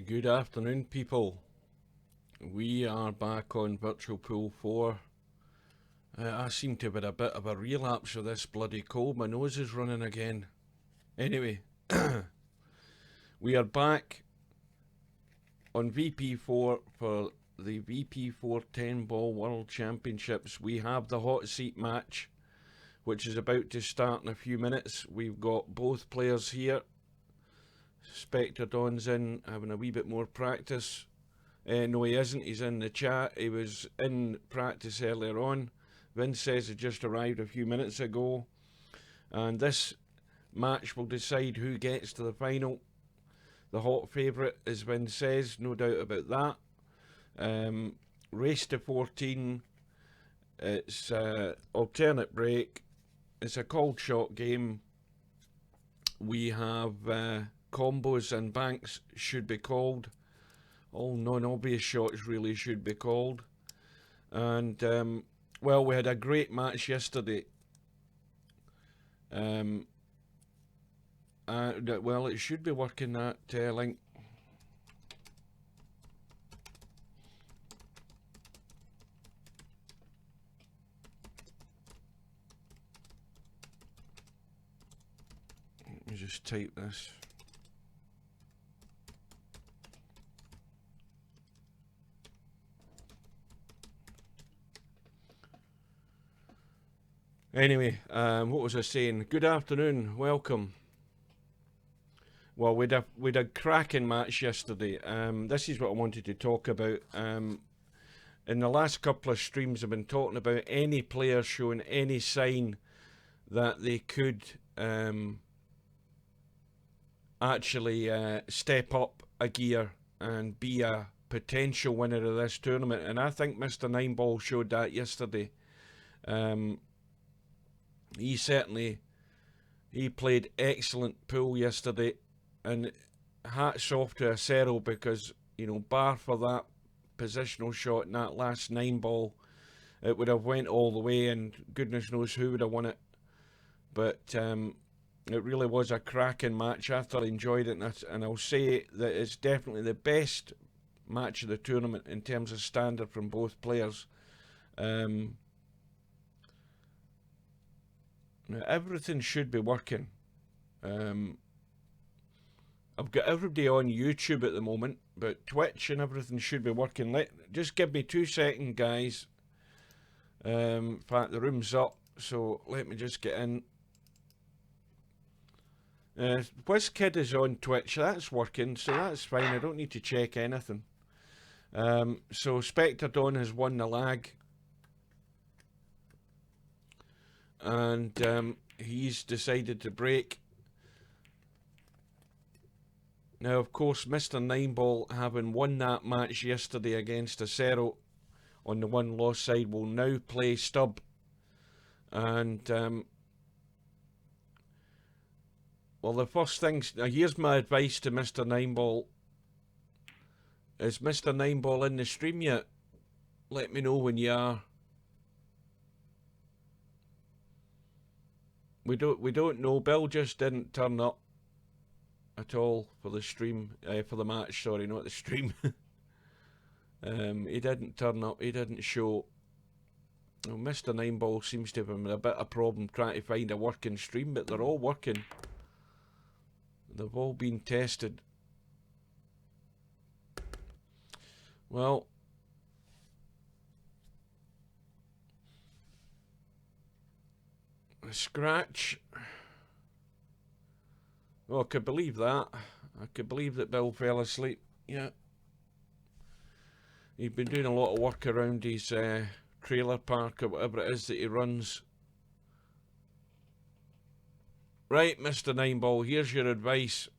Good afternoon, people. We are back on Virtual Pool 4. I seem to have had a bit of a relapse of this bloody cold. My nose is running again. Anyway, we are back on VP4 for the VP4 10 Ball World Championships. We have the hot seat match, which is about to start in a few minutes. We've got both players here. Spectredawn's in, having a wee bit more practice. No, he isn't. He's in the chat. He was in practice earlier on. Vincez had just arrived a few minutes ago. And this match will decide who gets to the final. The hot favourite is Vincez, no doubt about that. Race to 14. It's alternate break. It's a called shot game. We have combos and banks should be called. All non-obvious shots really should be called. And well, we had a great match yesterday. Well, it should be working, that link. Let me just type this. Anyway, what was I saying? Good afternoon, welcome. Well, we'd a cracking match yesterday. This is what I wanted to talk about. In the last couple of streams, I've been talking about any player showing any sign that they could actually step up a gear and be a potential winner of this tournament. And I think Mr. Nineball showed that yesterday. He played excellent pool yesterday, and hats off to Acero, because, you know, bar for that positional shot in that last 9-ball, it would have went all the way, and goodness knows who would have won it. But it really was a cracking match. I thoroughly enjoyed it, and I'll say that it's definitely the best match of the tournament in terms of standard from both players. Now, everything should be working. I've got everybody on YouTube at the moment, but Twitch and everything should be working. Just give me 2 seconds, guys. In fact, the room's up, so let me just get in. WizKid is on Twitch, that's working, so that's fine. I don't need to check anything. So Spectredawn has won the lag. And he's decided to break. Now, of course, Mr. Nineball, having won that match yesterday against Acero on the one loss side, will now play stub. And well, the first things, now here's my advice to Mr. Nineball. Is Mr. Nineball in the stream yet? Let me know when you are. We don't know. Bill just didn't turn up at all for the stream, for the match. Sorry, not the stream. He didn't turn up. He didn't show. Well, Mr. Nineball seems to have a bit of a problem trying to find a working stream, but they're all working. They've all been tested. Well, a scratch. Oh, I could believe that. I could believe that Bill fell asleep. Yeah. He'd been doing a lot of work around his trailer park or whatever it is that he runs. Right, Mr. Nineball, here's your advice.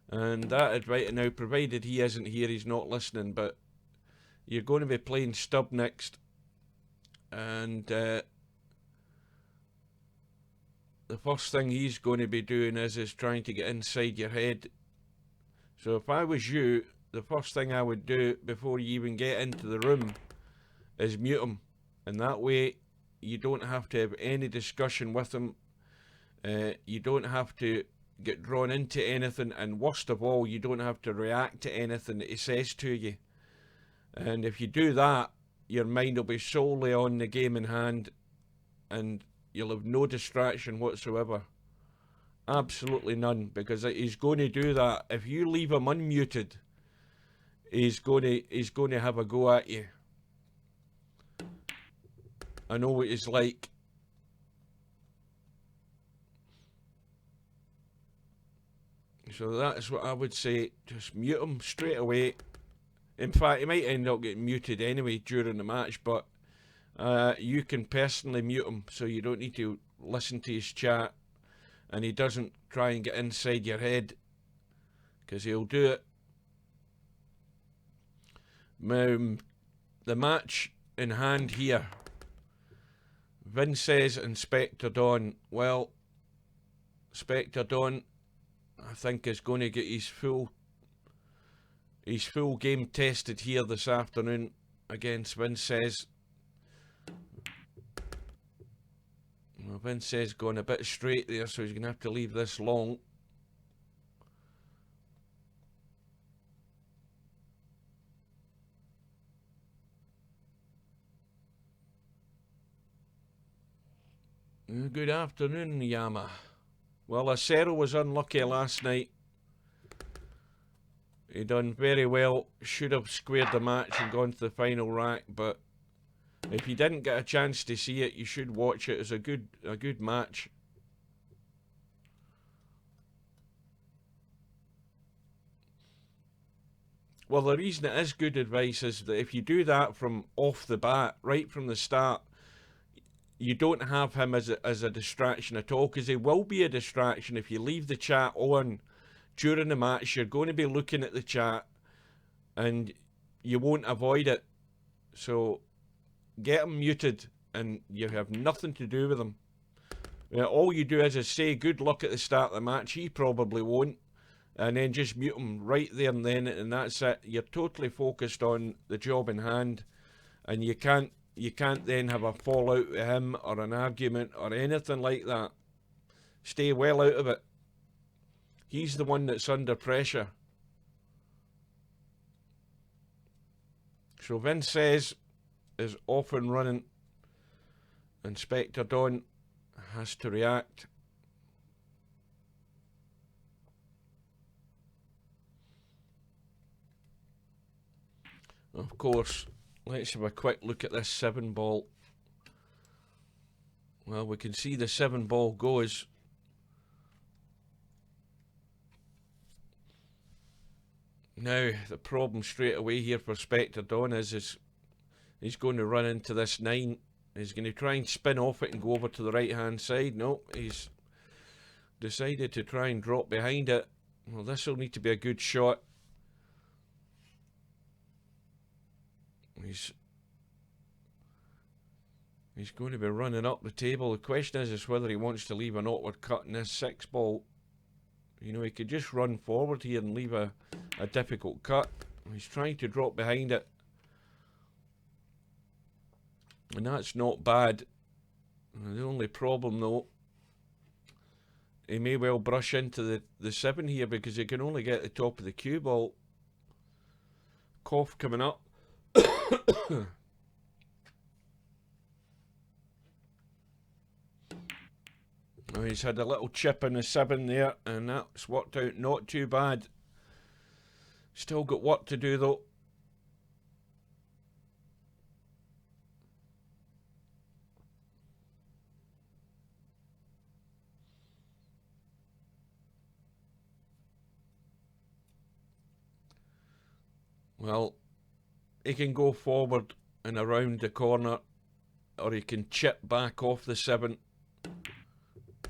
And that advice, now provided he isn't here, he's not listening, but you're going to be playing stub next. And the first thing he's going to be doing is trying to get inside your head. So if I was you, the first thing I would do before you even get into the room is mute him. And that way you don't have to have any discussion with him. You don't have to get drawn into anything, and worst of all, you don't have to react to anything that he says to you. And if you do that, your mind will be solely on the game in hand, and you'll have no distraction whatsoever. Absolutely none, because he's going to do that. If you leave him unmuted, he's going to have a go at you. I know what he's like. So that's what I would say. Just mute him straight away. In fact, he might end up getting muted anyway during the match, but you can personally mute him so you don't need to listen to his chat, and he doesn't try and get inside your head, because he'll do it. The match in hand here, Vincez and Spectredawn. Well, Spectredawn, I think, is going to get his full game tested here this afternoon against Vincez. Well, Vincez going a bit straight there, so he's going to have to leave this long. Good afternoon, Yama. Well, Acero was unlucky last night. He done very well. Should have squared the match and gone to the final rack, but if you didn't get a chance to see it, you should watch it. It's a good match. Well, the reason it is good advice is that if you do that from off the bat, right from the start, you don't have him as a distraction at all, because he will be a distraction if you leave the chat on during the match. You're going to be looking at the chat and you won't avoid it. So get him muted and you have nothing to do with him. All you do is say good luck at the start of the match. He probably won't. And then just mute him right there and then, and that's it. You're totally focused on the job in hand, and you can't then have a fallout with him or an argument or anything like that. Stay well out of it. He's the one that's under pressure. So Vincez is off and running, and Spectredawn has to react. Of course, let's have a quick look at this 7 ball. Well, we can see the 7 ball goes. Now, the problem straight away here for Spectredawn is he's going to run into this 9. He's going to try and spin off it and go over to the right hand side. No, he's decided to try and drop behind it. Well, this will need to be a good shot. He's going to be running up the table. The question is whether he wants to leave an awkward cut in this 6 ball. You know, he could just run forward here and leave a difficult cut. He's trying to drop behind it, and that's not bad. The only problem, though, he may well brush into the 7 here, because he can only get the top of the cue ball. Cough coming up. Oh, he's had a little chip in the 7 there, and that's worked out not too bad. Still got work to do, though. Well, he can go forward and around the corner, or he can chip back off the 7.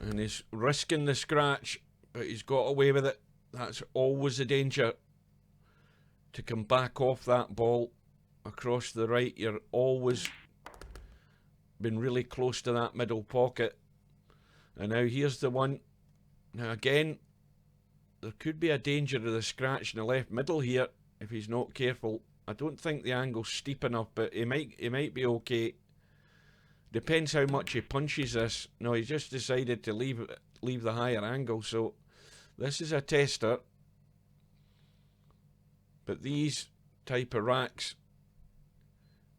And he's risking the scratch, but he's got away with it. That's always a danger, to come back off that ball across the right. You're always been really close to that middle pocket. And now here's the one. Now again, there could be a danger of the scratch in the left middle here if he's not careful. I don't think the angle's steep enough, but he might be okay. Depends how much he punches this. No, he's just decided to leave the higher angle, so This is a tester, but these type of racks,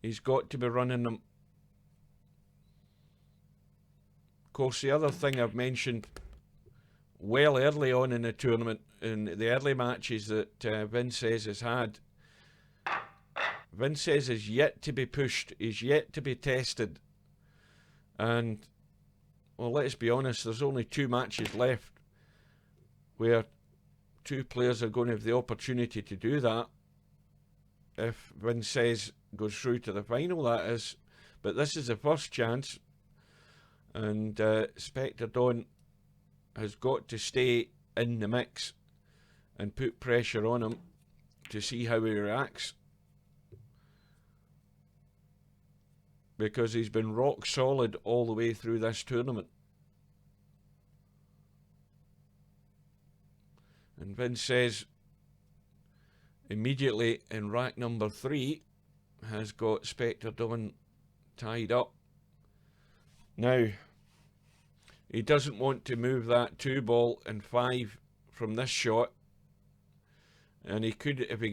he's got to be running them. Of course, the other thing I've mentioned well early on in the tournament, in the early matches that Vincez has had, Vincez is yet to be pushed, is yet to be tested. And, well, let's be honest, there's only 2 matches left where 2 players are going to have the opportunity to do that. If Vincez goes through to the final, that is. But this is the first chance. And Spectredawn has got to stay in the mix and put pressure on him to see how he reacts, because he's been rock solid all the way through this tournament. And Vincez immediately in rack number 3 has got Spectredawn tied up. Now, he doesn't want to move that 2 ball and 5 from this shot, and he could, if he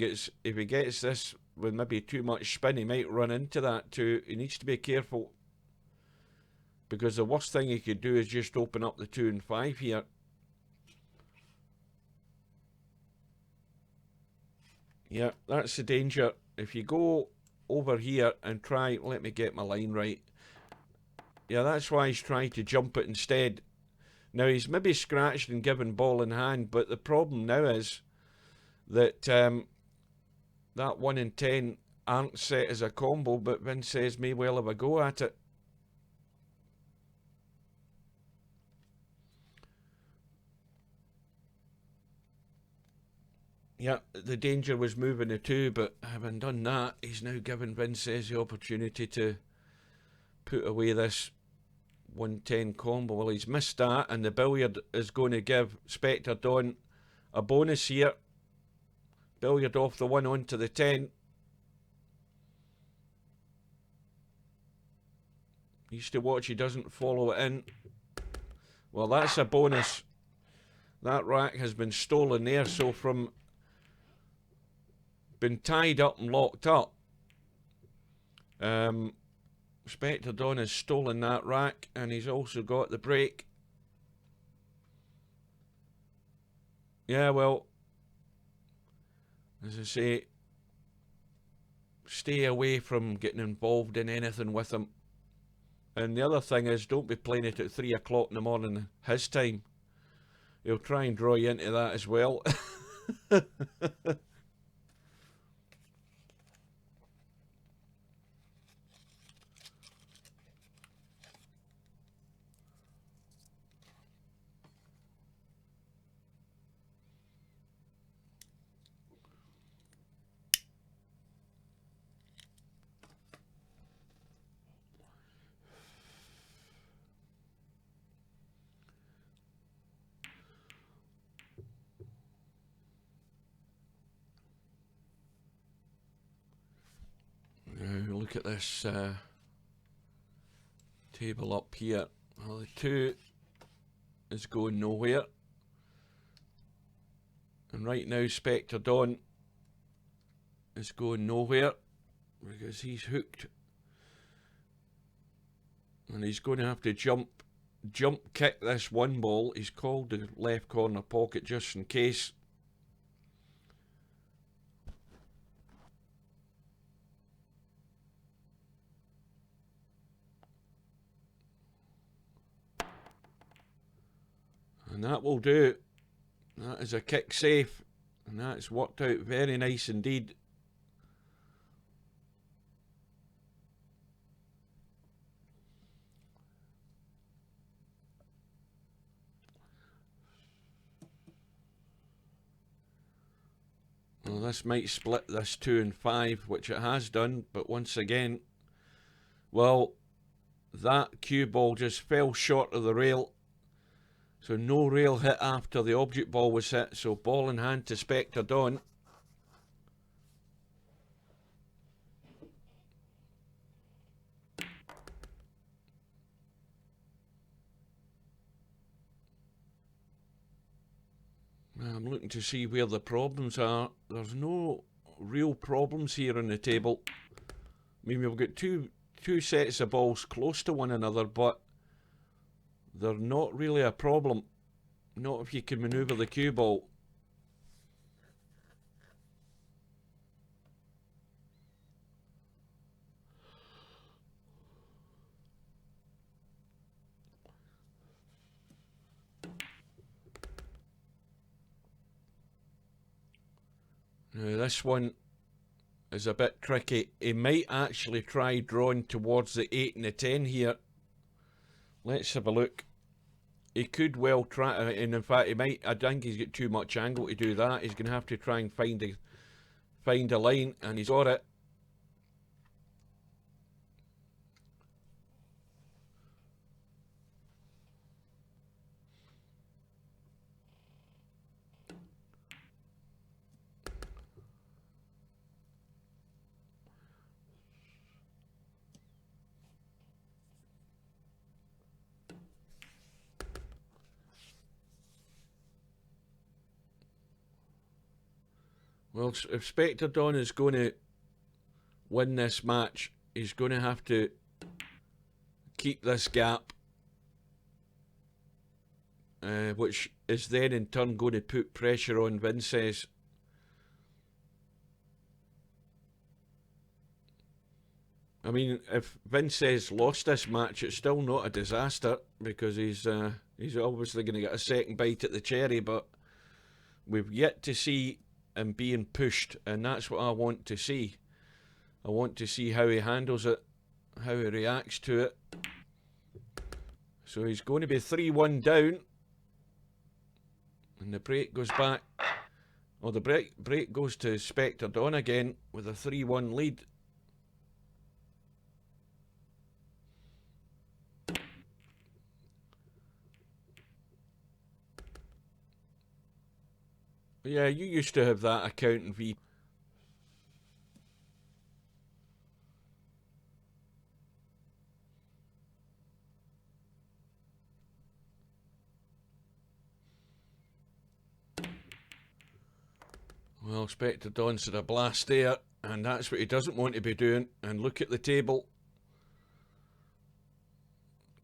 gets this with maybe too much spin, he might run into that too. He needs to be careful, because the worst thing he could do is just open up the 2 and 5 here. Yeah, that's the danger. If you go over here and try, let me get my line right. Yeah, that's why he's trying to jump it instead. Now, he's maybe scratched and given ball in hand, but the problem now is that that 1 and 10 aren't set as a combo, but Vincez may well have a go at it. Yeah, the danger was moving the 2, but having done that, he's now given Vincez the opportunity to put away this 110 combo. Well, he's missed that, and the billiard is going to give Spectredawn a bonus here. Billiard off the 1 onto the 10. Needs to watch he doesn't follow it in. Well, that's a bonus. That rack has been stolen there, so from been tied up and locked up, Spectredawn has stolen that rack, and he's also got the break. Yeah, well, as I say, stay away from getting involved in anything with him. And the other thing is, don't be playing it at 3 o'clock in the morning his time. He'll try and draw you into that as well. Now look at this table up here. Well, the 2 is going nowhere, and right now Spectredawn is going nowhere because he's hooked, and he's going to have to jump kick this 1 ball. He's called the left corner pocket just in case. And that will do. That is a kick safe, and that's worked out very nice indeed. Well, this might split this 2 and 5, which it has done, but once again, well, that cue ball just fell short of the rail. So no rail hit after the object ball was hit, so ball in hand to Spectredawn. I'm looking to see where the problems are. There's no real problems here on the table. I mean, we've got two sets of balls close to one another, but they're not really a problem. Not if you can manoeuvre the cue ball. Now this one is a bit tricky. He might actually try drawing towards the 8 and the 10 here. Let's have a look. He could well try, and in fact he might. I think he's got too much angle to do that. He's going to have to try and find a line, and he's got it. Well, if Spectredawn is going to win this match, he's going to have to keep this gap, which is then in turn going to put pressure on Vincez. I mean, if Vincez lost this match, it's still not a disaster, because he's obviously going to get a second bite at the cherry, but we've yet to see him being pushed, and that's what I want to see. I want to see how he handles it, how he reacts to it. So he's going to be 3-1 down, and the break goes back. Well, the break goes to Spectredawn again with a 3-1 lead. Yeah, you used to have that account in VP4. Well, Spectredawn's had a blast there, and that's what he doesn't want to be doing. And look at the table.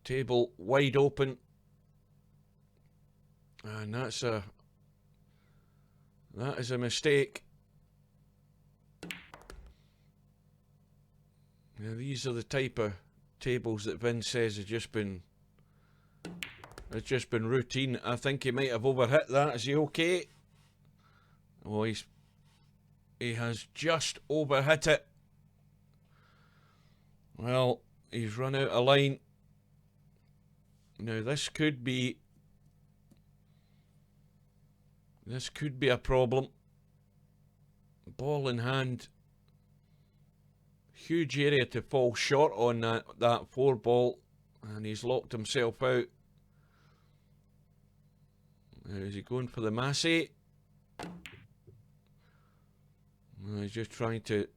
Table wide open. And that is a mistake. Now, these are the type of tables that Vincez has just been routine. I think he might have overhit that. Is he okay? Oh, he has just overhit it. Well, he's run out of line. Now this could be a problem. Ball in hand. Huge area to fall short on that 4 ball, and he's locked himself out. Now, is he going for the Massey? No, he's just trying to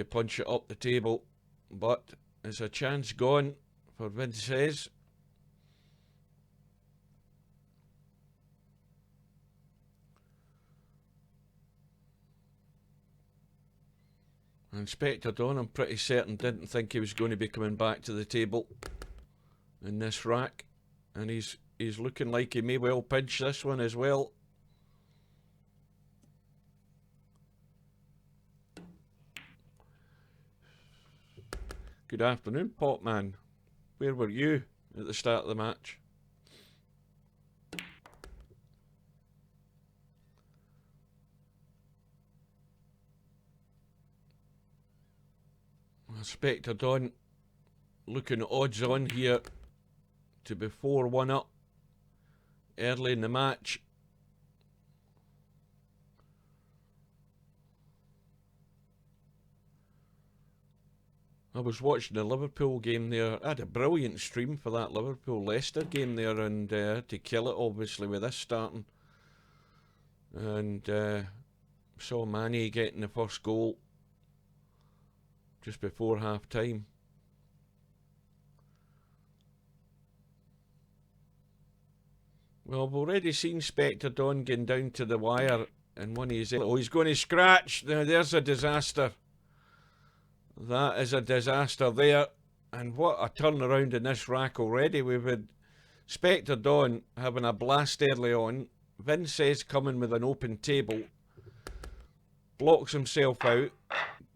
punch it up the table, but there's a chance gone for Vincez. And Spectredawn, I'm pretty certain, didn't think he was going to be coming back to the table in this rack, and he's looking like he may well pinch this one as well. Good afternoon, Popman. Where were you at the start of the match? Spectredawn looking odds on here to be 4-1 up early in the match. I was watching the Liverpool game there. I had a brilliant stream for that Liverpool-Leicester game there, and had to kill it obviously with this starting. And saw Mane getting the first goal just before half time. Well, we've already seen Spectredawn going down to the wire and one of his... Oh, he's going to scratch. Now, there's a disaster. That is a disaster there. And what a turnaround in this rack already. We've had Spectredawn having a blast early on. Vincez coming with an open table. Blocks himself out.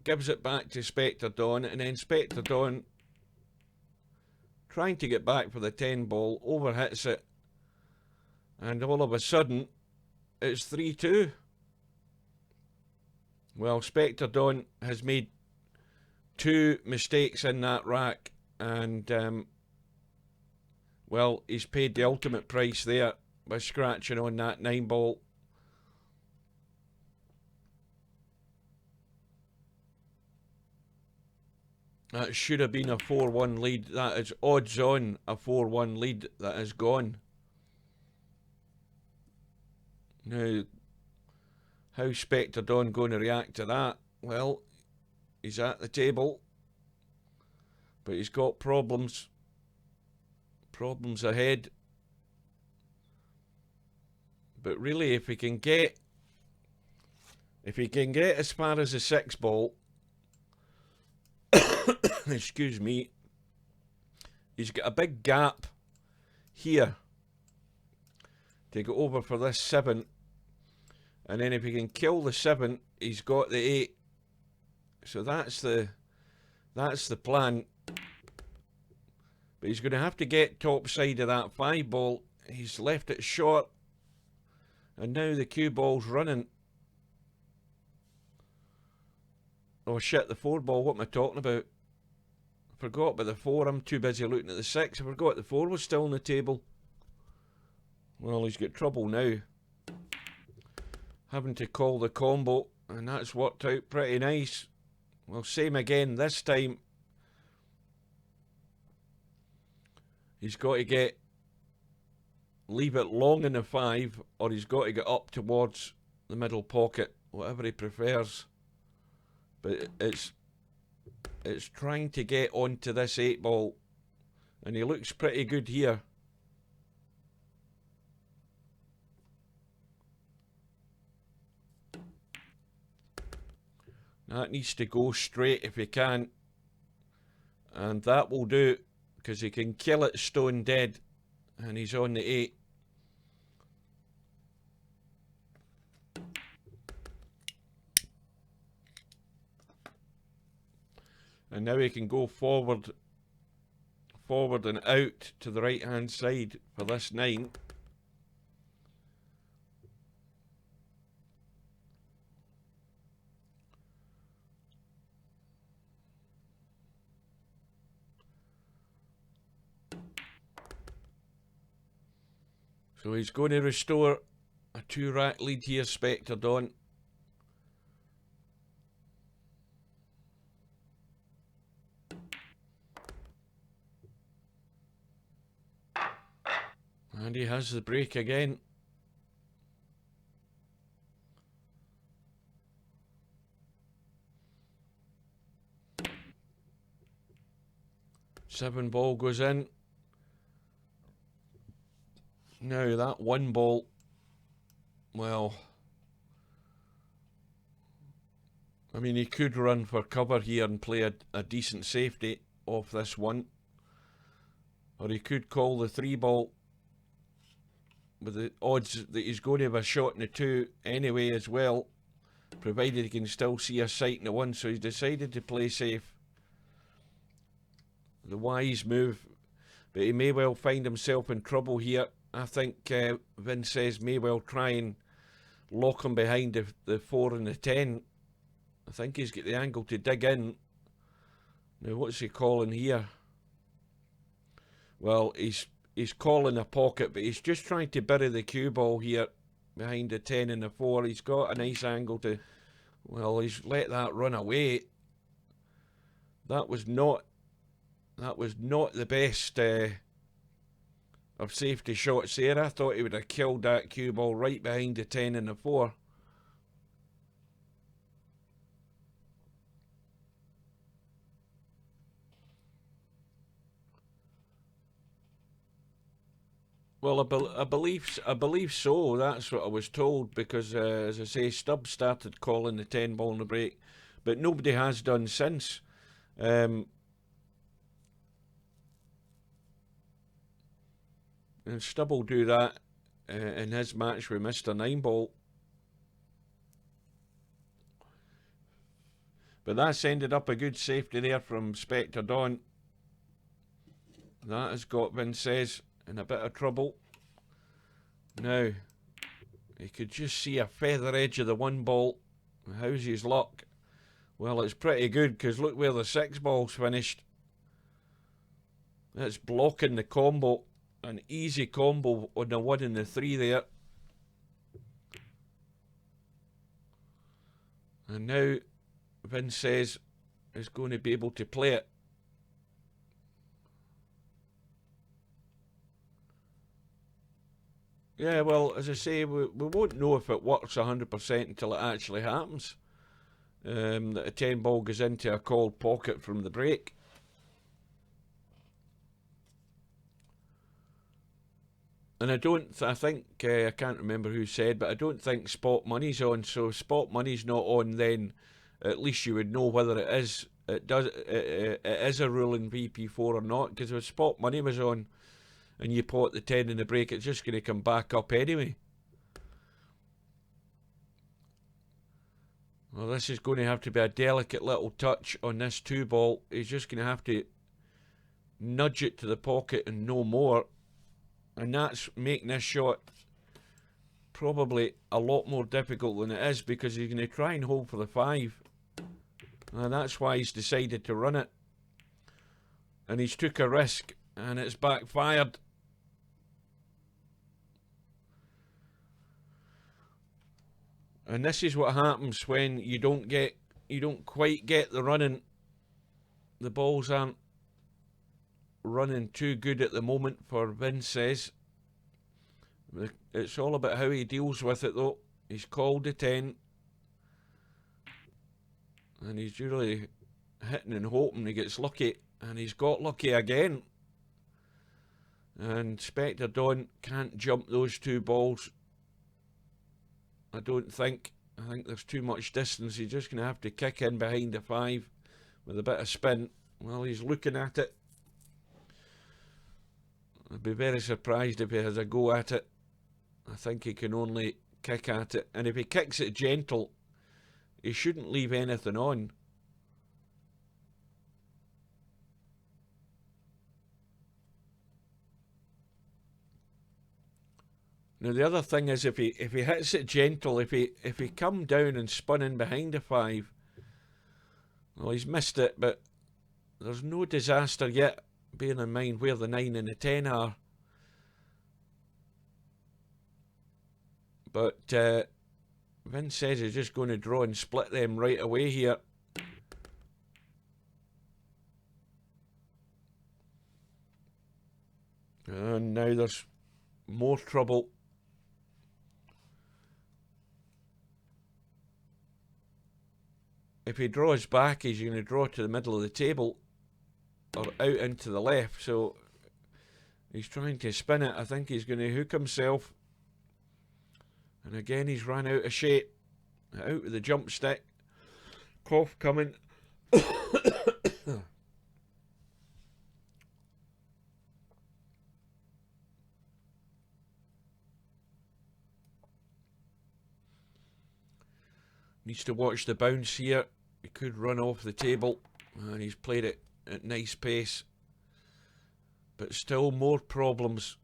Gives it back to Spectredawn. And then Spectredawn, trying to get back for the 10 ball, overhits it. And all of a sudden, it's 3-2. Well, Spectredawn has made 2 mistakes in that rack. And, well, he's paid the ultimate price there by scratching on that 9 ball. That should have been a 4-1 lead. That is odds on a 4-1 lead that is gone. Now, how's Spectredawn going to react to that? Well, he's at the table, but he's got problems. Problems ahead. But really, if he can get as far as the 6 ball, excuse me, he's got a big gap here to go over for this 7. And then if he can kill the 7, he's got the 8. So that's the plan. But he's going to have to get top side of that 5 ball. He's left it short. And now the cue ball's running. Oh shit, the 4 ball, what am I talking about? I forgot about the 4, I'm too busy looking at the 6. I forgot the 4 was still on the table. Well, he's got trouble now. Having to call the combo, and that's worked out pretty nice. Well, same again this time. He's got to leave it long in the 5, or he's got to get up towards the middle pocket, whatever he prefers. But it's trying to get onto this 8 ball, and he looks pretty good here. That needs to go straight if he can, and that will do, because he can kill it stone dead, and he's on the 8. And now he can go forward and out to the right hand side for this 9. So he's going to restore a 2 rack lead here, Spectredawn. And he has the break again. Seven ball goes in. Now that 1 ball, well, I mean, he could run for cover here and play a decent safety off this 1. Or he could call the 3 ball with the odds that he's going to have a shot in the 2 anyway as well, provided he can still see a sight in the 1. So he's decided to play safe. The wise move, but he may well find himself in trouble here. I think Vincez may well try and lock him behind the 4 and the 10. I think he's got the angle to dig in. Now what's he calling here? Well, he's calling a pocket, but he's just trying to bury the cue ball here behind the 10 and the 4. He's got a nice angle to... Well, he's let that run away. That was not the best of safety shots there. I thought he would have killed that cue ball right behind the 10 and the 4. Well, I believe so. That's what I was told because, as I say, Stubbs started calling the 10 ball in the break, but nobody has done since. And Stubb will do that in his match with Mr. 9 ball. But that's ended up a good safety there from Spectredawn. That has got Vincez in a bit of trouble. Now, you could just see a feather edge of the 1 ball. How's his luck? Well, it's pretty good because look where the 6 ball's finished. It's blocking the combo. An easy combo on the 1 and the 3 there. And now Vincez is going to be able to play it. Yeah, well, as I say, we won't know if it works 100% until it actually happens. That a 10 ball goes into a cold pocket from the break. And I think, I can't remember who said, but I don't think spot money's on. So if spot money's not on, then at least you would know whether it is a rule in VP4 or not. Because if spot money was on and you pot the 10 in the break, it's just going to come back up anyway. Well, this is going to have to be a delicate little touch on this 2 ball. He's just going to have to nudge it to the pocket and no more. And that's making this shot probably a lot more difficult than it is because he's going to try and hold for the 5. And that's why he's decided to run it. And he's took a risk and it's backfired. And this is what happens when you don't quite get the running. The balls aren't running too good at the moment for Vincez. It's all about how he deals with it though. He's called the 10 and he's usually hitting and hoping he gets lucky, and he's got lucky again. And Spectredawn can't jump those 2 balls, I don't think. I think there's too much distance. He's just going to have to kick in behind the 5 with a bit of spin. Well, he's looking at it. I'd be very surprised if he has a go at it. I think he can only kick at it. And if he kicks it gentle, he shouldn't leave anything on. Now the other thing is if he hits it gentle, if he come down and spun in behind the 5, well, he's missed it, but there's no disaster yet, bearing in mind where the 9 and the 10 are. But Vincez is just going to draw and split them right away here. And now there's more trouble. If he draws back, he's going to draw to the middle of the table or out into the left. So he's trying to spin it. I think he's going to hook himself. And again, he's run out of shape. Out with the jump stick. Cough coming. Needs to watch the bounce here. He could run off the table. And he's played it at nice pace. But still more problems.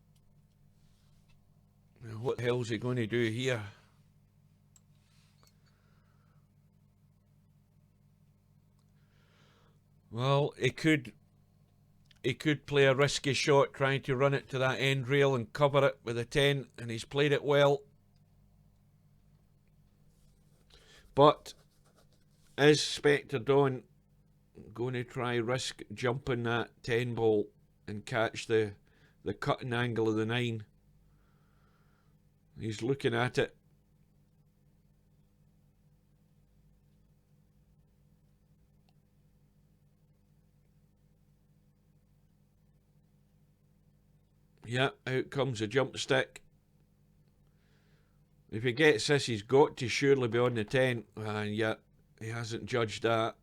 Now, what the hell is he going to do here? Well, he could play a risky shot trying to run it to that end rail and cover it with a 10, and he's played it well. But is Spectredawn going to try risk jumping that 10 ball and catch the cutting angle of the 9? He's looking at it. Yeah, out comes a jump stick. If he gets this, he's got to surely be on the 10. And yet, he hasn't judged that.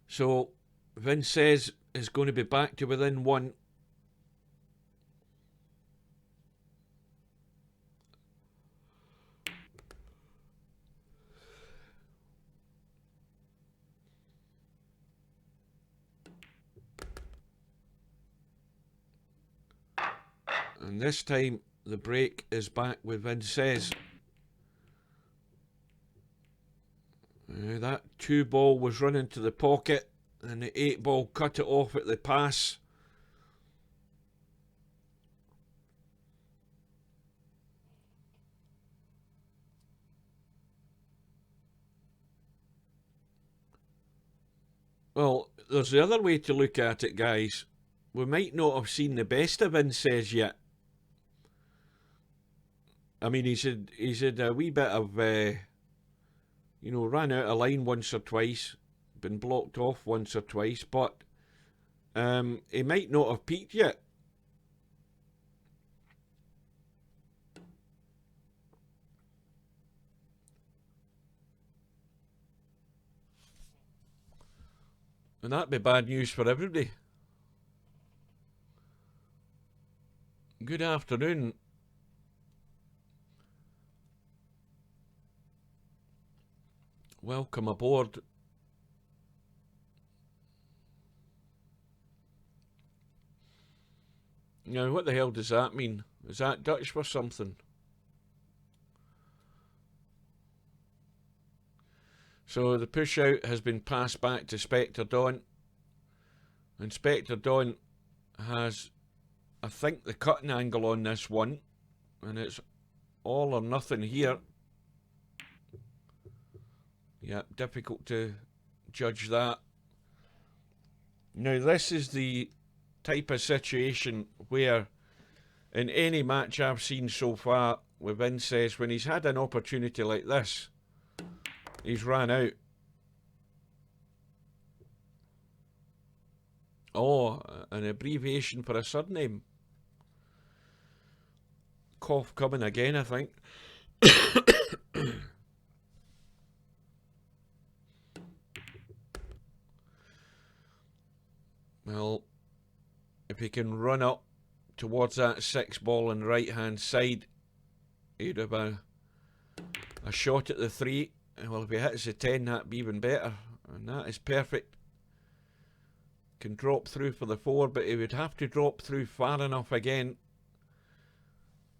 So, Vincez is going to be back to within 1. And this time, the break is back with Vincez. That 2 ball was running to the pocket, and the 8 ball cut it off at the pass. Well, there's the other way to look at it, guys. We might not have seen the best of Vincez yet. I mean, he's had a wee bit of, you know, ran out of line once or twice, been blocked off once or twice, but he might not have peaked yet. And that'd be bad news for everybody. Good afternoon. Welcome aboard. Now, what the hell does that mean? Is that Dutch for something? So the push out has been passed back to Spectredawn. And Spectredawn has, I think, the cutting angle on this one. And it's all or nothing here. Yeah, difficult to judge that. Now, this is the type of situation where, in any match I've seen so far with Vincez, when he's had an opportunity like this, he's ran out. Oh, an abbreviation for a surname. Cough coming again, I think. Well, if he can run up towards that 6 ball on the right hand side, he'd have a shot at the 3. Well, if he hits the 10, that'd be even better. And that is perfect. Can drop through for the 4, but he would have to drop through far enough again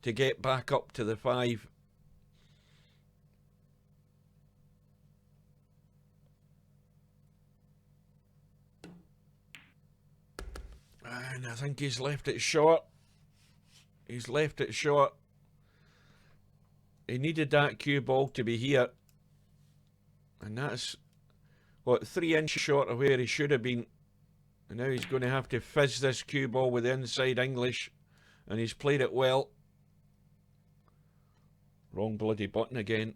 to get back up to the 5. And I think he's left it short. He's left it short. He needed that cue ball to be here. And that's, what, 3 inches short of where he should have been. And now he's going to have to fizz this cue ball with the inside English. And he's played it well. Wrong bloody button again.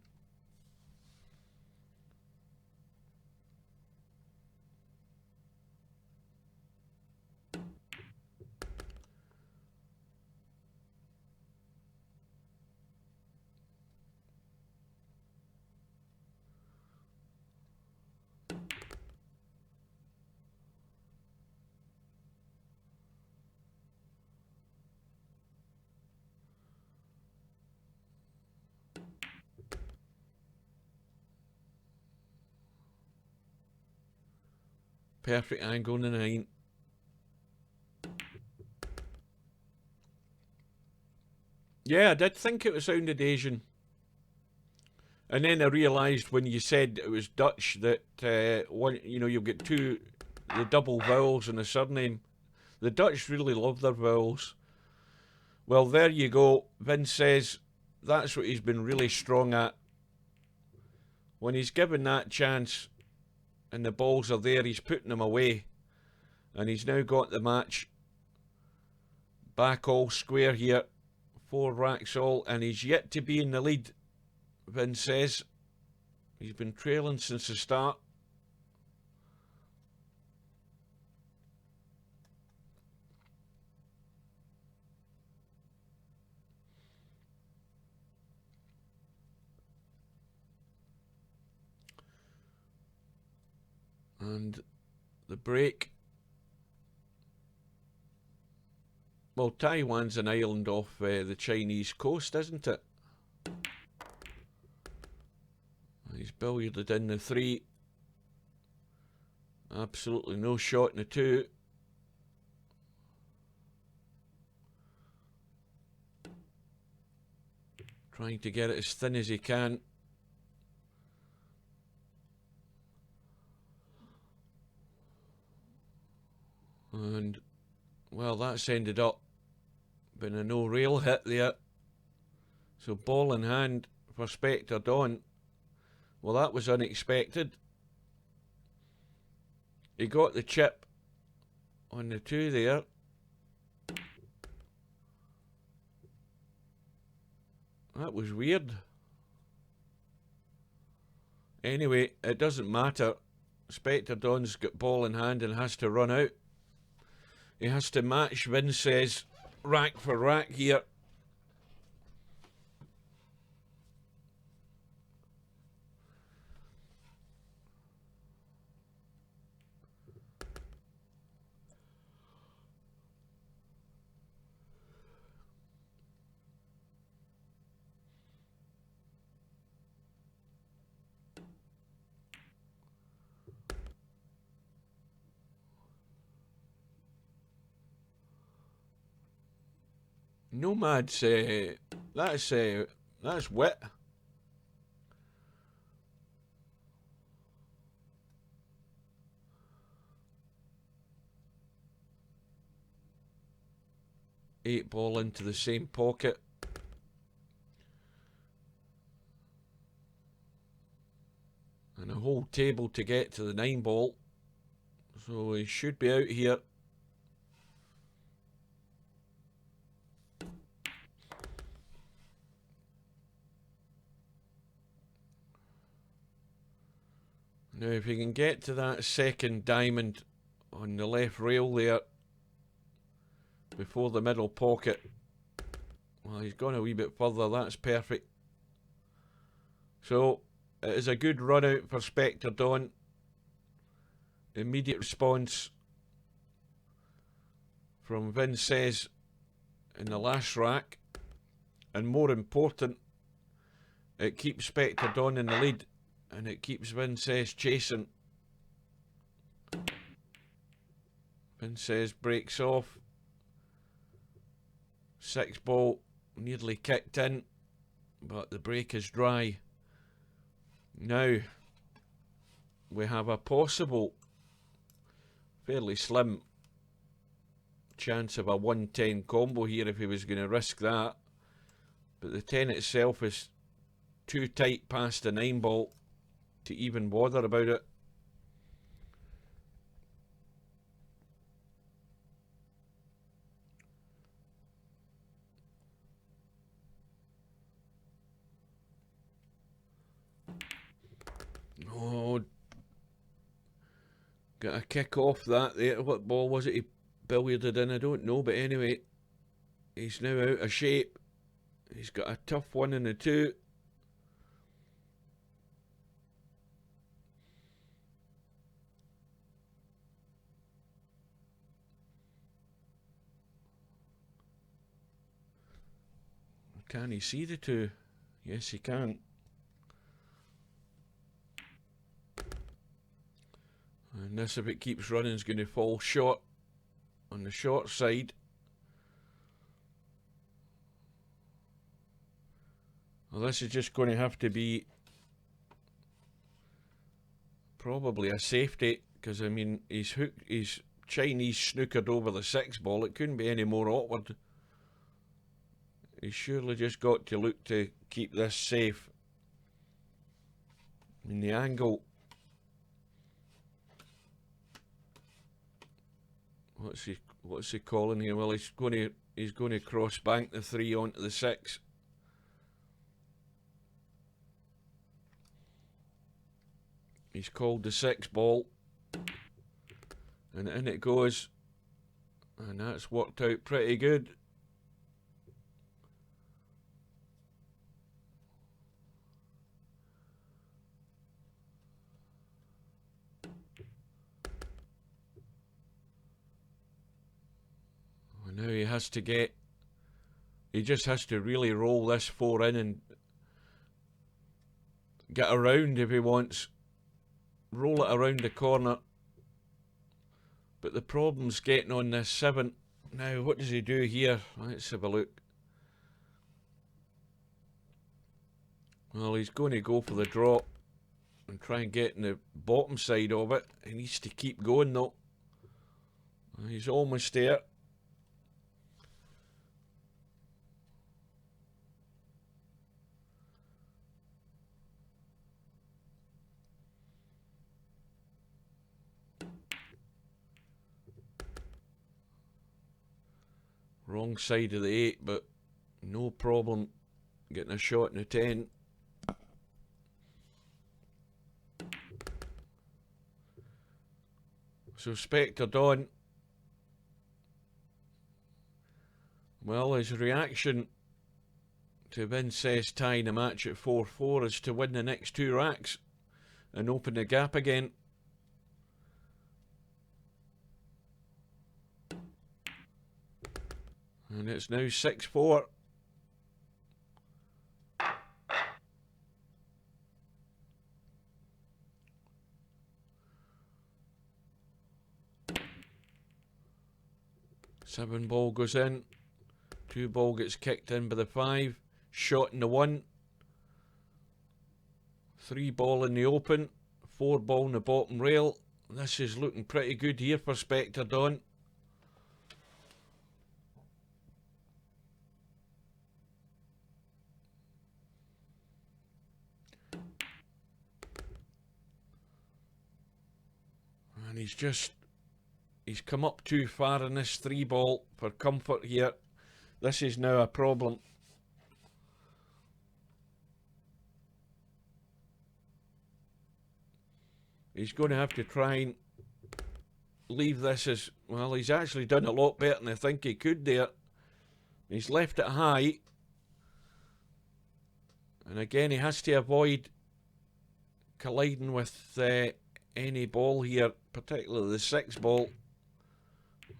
Perfect angle on the 9. Yeah, I did think it was sounded Asian. And then I realised when you said it was Dutch that, one, you know, you've got the double vowels in the surname. The Dutch really love their vowels. Well, there you go. Vincez, that's what he's been really strong at. When he's given that chance and the balls are there, he's putting them away. And he's now got the match back all square here. 4 racks all, and he's yet to be in the lead, Vincez. He's been trailing since the start. And the break. Well, Taiwan's an island off the Chinese coast, isn't it? He's billiarded in the 3. Absolutely no shot in the 2. Trying to get it as thin as he can. And, well, that's ended up being a no real hit there. So ball in hand for Spectredawn. Well, that was unexpected. He got the chip on the 2 there. That was weird. Anyway, it doesn't matter. Spectredawn's got ball in hand and has to run out. He has to match Vincez rack for rack here. Nomad's that's wit. Eight ball into the same pocket. And a whole table to get to the 9 ball. So he should be out here. Now if he can get to that second diamond on the left rail there before the middle pocket. Well, he's gone a wee bit further. That's perfect. So it is a good run out for Spectredawn. Immediate response from Vincez in the last rack. And more important, it keeps Spectredawn in the lead. And it keeps Vincez chasing. Vincez breaks off. 6 ball nearly kicked in, but the break is dry. Now we have a possible, fairly slim chance of a 110 combo here if he was going to risk that. But the 10 itself is too tight past the 9 ball to even bother about it. Oh, got a kick off that there. What ball was it he billiarded in? I don't know, but anyway, he's now out of shape. He's got a tough one in the 2. Can he see the 2? Yes, he can. And this, if it keeps running, is going to fall short on the short side. Well, this is just going to have to be probably a safety, because I mean he's Chinese snookered over the 6 ball. It couldn't be any more awkward. He's surely just got to look to keep this safe. I mean the angle. What's he calling here? Well, he's going to cross bank the 3 onto the 6. He's called the 6 ball, and in it goes, and that's worked out pretty good. And now he has to get, he just has to really roll this 4 in and get around if he wants. Roll it around the corner. But the problem's getting on this 7. Now, what does he do here? Let's have a look. Well, he's going to go for the drop and try and get in the bottom side of it. He needs to keep going though. He's almost there. Wrong side of the 8, but no problem getting a shot in the 10. So Spectredawn, well, his reaction to Vincez tying the match at 4-4 is to win the next 2 racks and open the gap again. And it's now 6-4. Seven ball goes in. 2 ball gets kicked in by the 5. Shot in the 1. 3 ball in the open. 4 ball in the bottom rail. This is looking pretty good here for Spectredawn. And he's come up too far in this 3 ball for comfort here. This is now a problem. He's going to have to try and leave this as, well, he's actually done a lot better than I think he could there. He's left it high. And again, he has to avoid colliding with any ball here, particularly the 6 ball.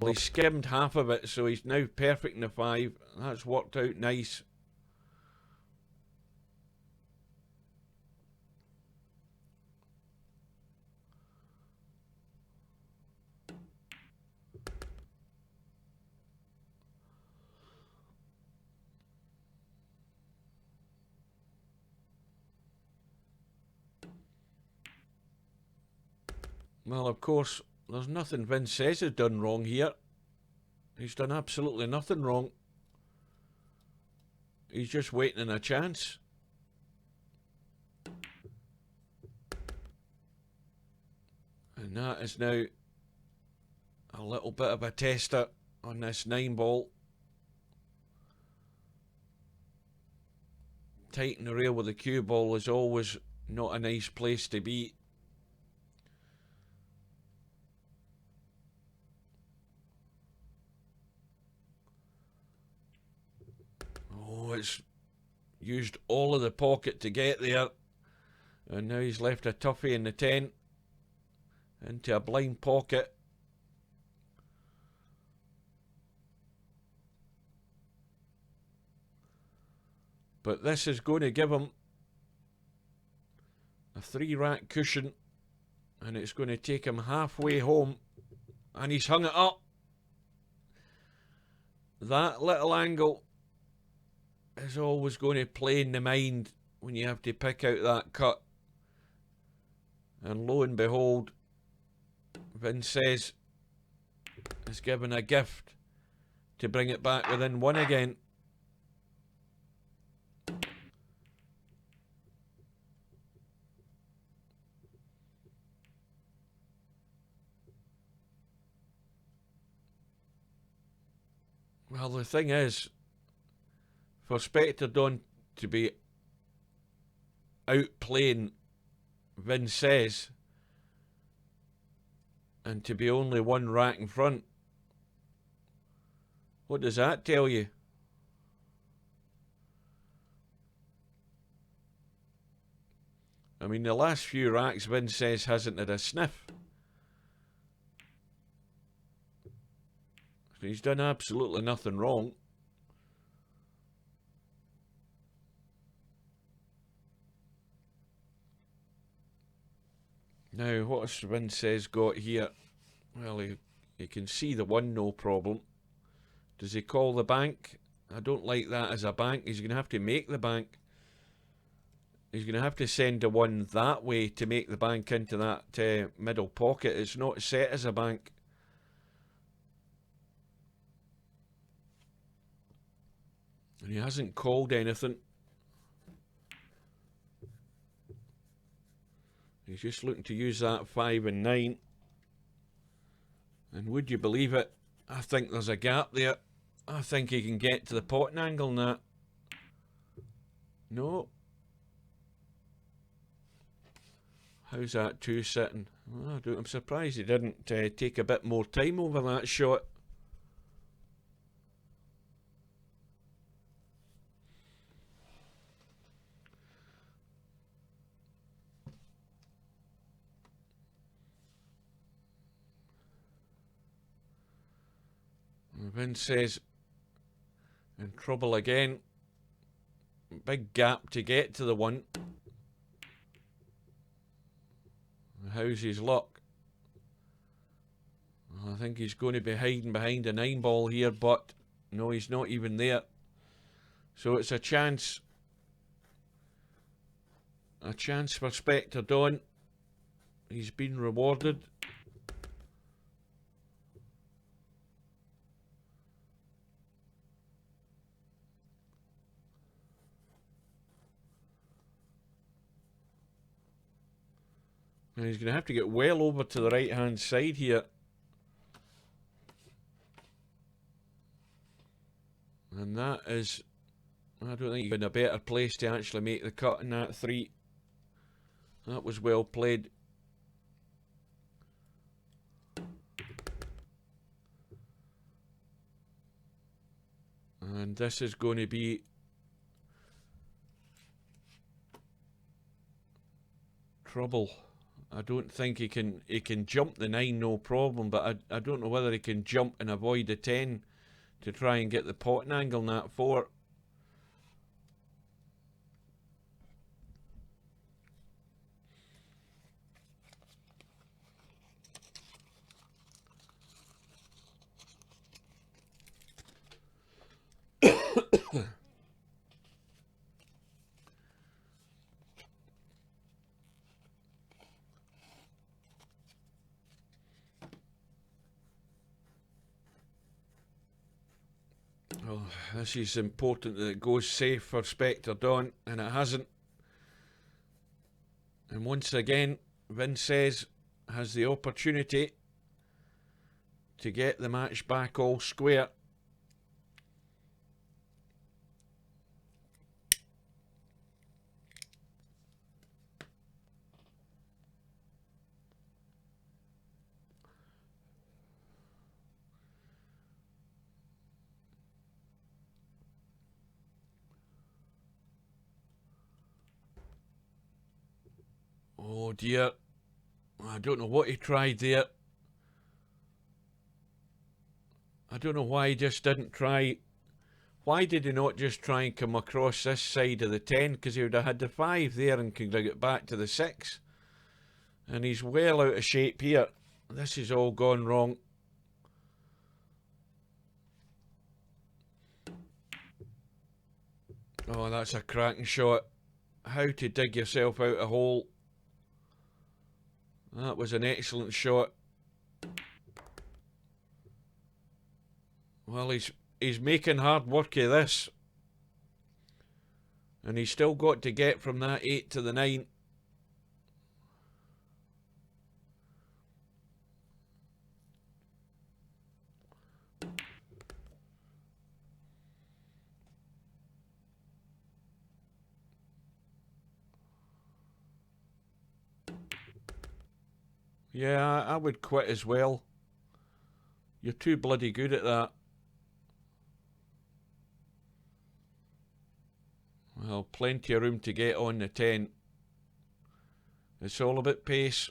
Well, he skimmed half of it, so he's now perfect in the 5. That's worked out nice. Well, of course, there's nothing Vincez has done wrong here. He's done absolutely nothing wrong. He's just waiting on a chance. And that is now a little bit of a tester on this 9 ball. Tighten the rail with the cue ball is always not a nice place to be. It's used all of the pocket to get there, and now he's left a toughie in the 10 into a blind pocket. But this is going to give him a 3 rack cushion, and it's going to take him halfway home, and he's hung it up. That little angle is always going to play in the mind when you have to pick out that cut. And lo and behold, Vincez is given a gift to bring it back within 1 again. Well, the thing is, for Spectredawn to be outplaying Vincez and to be only 1 rack in front, what does that tell you? I mean, the last few racks Vincez hasn't had a sniff. He's done absolutely nothing wrong. Now, what's Vincez got here? Well, he can see the 1, no problem. Does he call the bank? I don't like that as a bank. He's going to have to make the bank. He's going to have to send a 1 that way to make the bank into that middle pocket. It's not set as a bank. And he hasn't called anything. He's just looking to use that 5 and 9. And would you believe it? I think there's a gap there. I think he can get to the potting angle in that. No. How's that 2 sitting? Well, I'm surprised he didn't take a bit more time over that shot. Vincez in trouble again. Big gap to get to the 1. How's his luck? I think he's going to be hiding behind a 9 ball here, but no, he's not even there. So it's a chance. A chance for Spectredawn. He's been rewarded. And he's going to have to get well over to the right-hand side here. And that is, I don't think he's in a better place to actually make the cut in that 3. That was well played. And this is going to be trouble. I don't think he can jump the 9, no problem, but I don't know whether he can jump and avoid the 10 to try and get the potting angle in that 4. Oh, this is important that it goes safe for Spectredawn, and it hasn't. And once again, Vincez has the opportunity to get the match back all square. Oh dear, I don't know what he tried there. I don't know why he just didn't try. Why did he not just try and come across this side of the 10? Because he would have had the 5 there and could get back to the 6. And he's well out of shape here. This has all gone wrong. Oh, that's a cracking shot. How to dig yourself out a hole. That was an excellent shot. Well, he's making hard work of this. And he's still got to get from that 8 to the 9. Yeah, I would quit as well. You're too bloody good at that. Well, plenty of room to get on the 10. It's all about pace.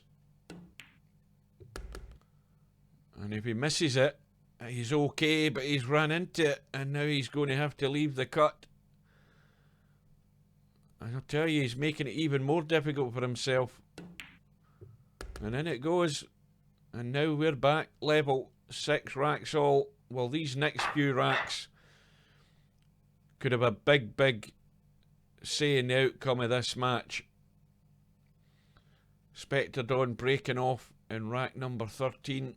And if he misses it, He's okay, but he's run into it, and now he's going to have to leave the cut. I'll tell you, he's making it even more difficult for himself. And in it goes. And now we're back level. 6 racks all. Well, these next few racks could have a big say in the outcome of this match. Spectredawn breaking off in rack number 13.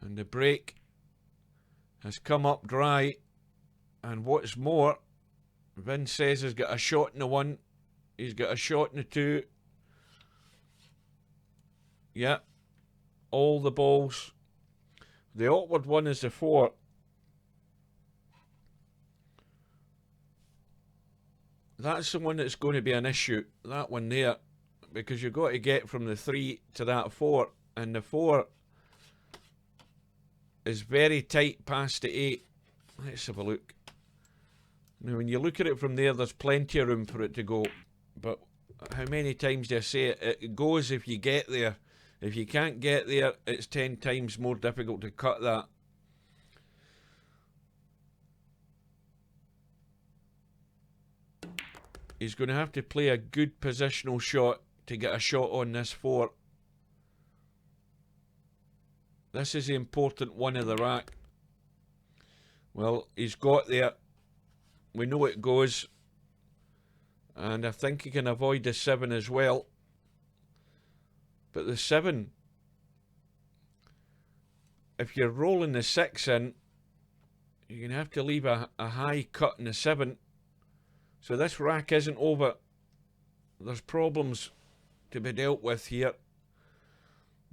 And the break has come up dry. And what's more, Vincez has got a shot in the 1. He's got a shot in the 2. Yeah. All the balls. The awkward one is the 4. That's the one that's going to be an issue. That one there. Because you've got to get from the 3 to that 4. And the 4 is very tight past the 8. Let's have a look. Now, when you look at it from there, there's plenty of room for it to go. But how many times do I say it? It goes if you get there. If you can't get there, it's 10 times more difficult to cut that. He's going to have to play a good positional shot to get a shot on this 4. This is the important one of the rack. Well, he's got there. We know it goes. And I think he can avoid the 7 as well. But the 7, if you're rolling the 6 in, you're going to have to leave a high cut in the 7. So this rack isn't over. There's problems to be dealt with here.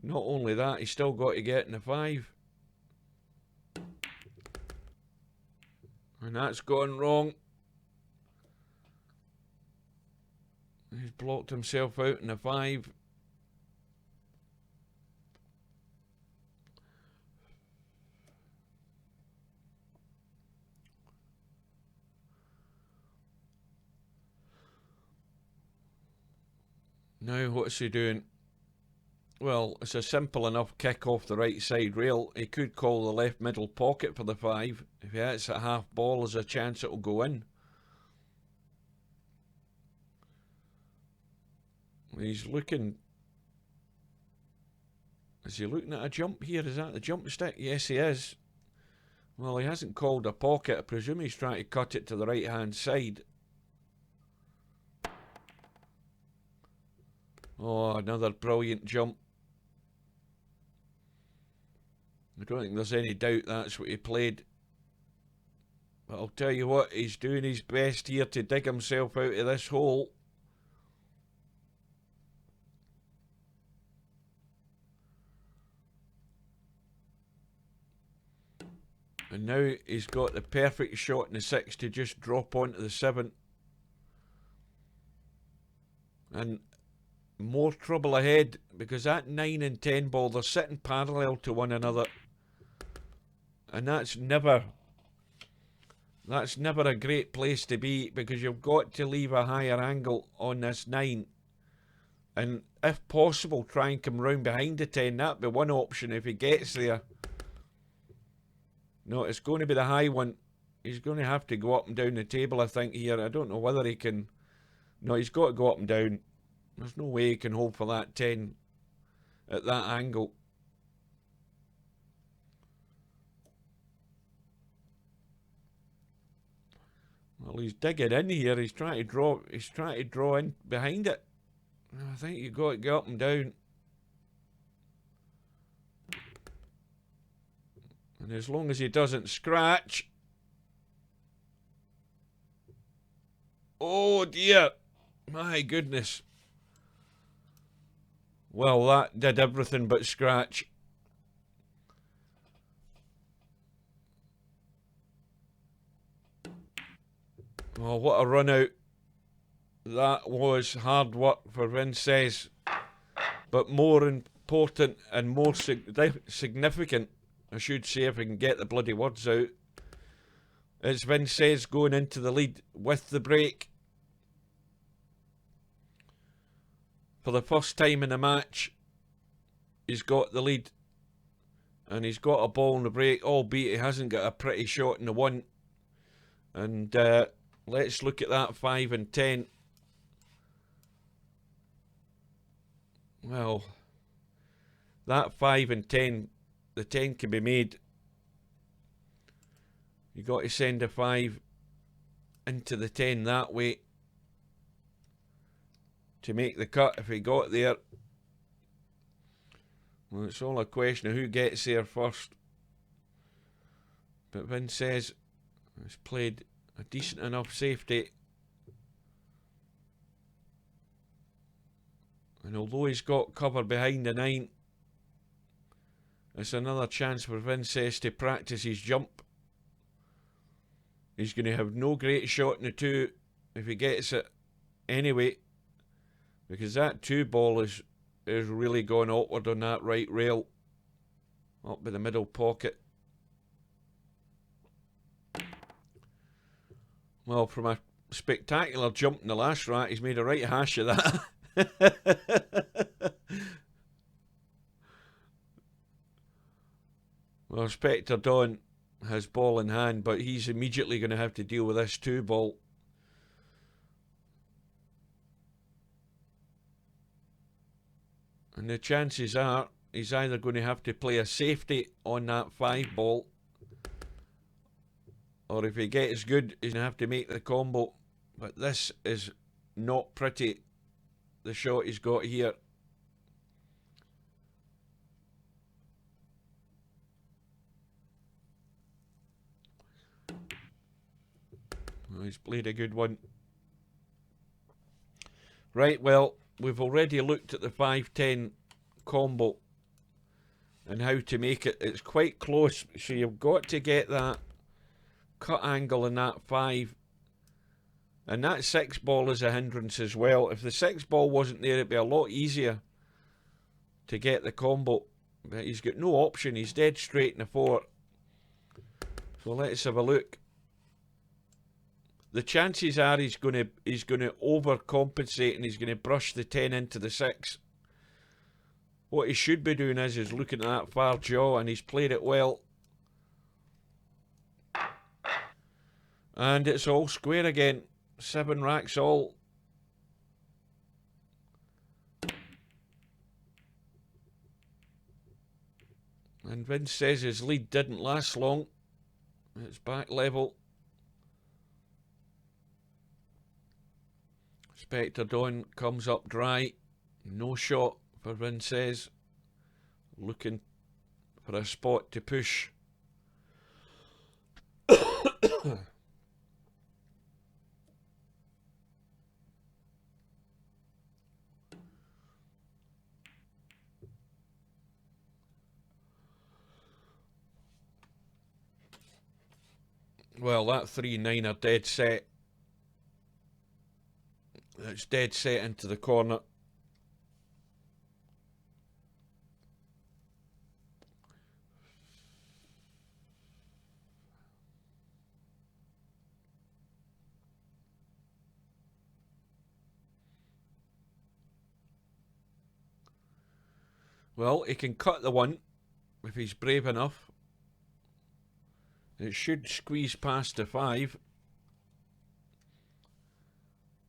Not only that, he's still got to get in the 5. And that's gone wrong. He's blocked himself out in the 5. Now what's he doing? Well, it's a simple enough kick off the right side rail. He could call the left middle pocket for the 5. If he hits a half ball, there's a chance it'll go in. He's looking... Is he looking at a jump here? Is that the jump stick? Yes, he is. Well, he hasn't called a pocket. I presume he's trying to cut it to the right-hand side. Oh, another brilliant jump. I don't think there's any doubt that's what he played. But I'll tell you what, he's doing his best here to dig himself out of this hole. And now he's got the perfect shot in the 6 to just drop onto the 7. And more trouble ahead, because that 9 and 10 ball, they're sitting parallel to one another. And that's never a great place to be, because you've got to leave a higher angle on this 9. And if possible, try and come round behind the 10. That'd be one option if he gets there. No, it's going to be the high one. He's going to have to go up and down the table, I think, here. I don't know whether he can... No, he's got to go up and down. There's no way he can hold for that 10 at that angle. Well, he's digging in here. He's trying to draw in behind it. I think you've got to go up and down. And as long as he doesn't scratch... Oh dear! My goodness. Well, that did everything but scratch. Oh, what a run out. That was hard work for Vincez. But more important and more significant, I should say, if I can get the bloody words out, it's Vincez going into the lead with the break. For the first time in the match, he's got the lead. And he's got a ball in the break, albeit he hasn't got a pretty shot in the one. And let's look at that 5 and 10. Well, that 5 and 10, the 10 can be made. You got to send a 5 into the 10 that way to make the cut if he got there. Well, it's all a question of who gets there first. But Vincez has played a decent enough safety. And although he's got cover behind the 9, it's another chance for Vincez to practice his jump. He's going to have no great shot in the 2 if he gets it anyway, because that 2 ball is really going outward on that right rail, up by the middle pocket. Well, from a spectacular jump in the last rat, he's made a right hash of that. Well, Spectredawn has ball in hand, but he's immediately going to have to deal with this 2 ball. And the chances are he's either going to have to play a safety on that 5 ball, or if he gets good, he's going to have to make the combo. But this is not pretty, the shot he's got here. Well, he's played a good one. Right, well, we've already looked at the 5-10 combo and how to make it. It's quite close, so you've got to get that cut angle in that 5. And that 6 ball is a hindrance as well. If the 6 ball wasn't there, it'd be a lot easier to get the combo. But he's got no option. He's dead straight in the 4. So let's have a look. The chances are he's going to overcompensate and he's going to brush the 10 into the 6. What he should be doing is looking at that far jaw, and he's played it well. And it's all square again. 7 racks all. And Vince says his lead didn't last long. It's back level. Spectredawn comes up dry. No shot for Vincez. Looking for a spot to push. Well, that 3-9 are dead set. It's dead set into the corner. Well, he can cut the 1 if he's brave enough. It should squeeze past the 5.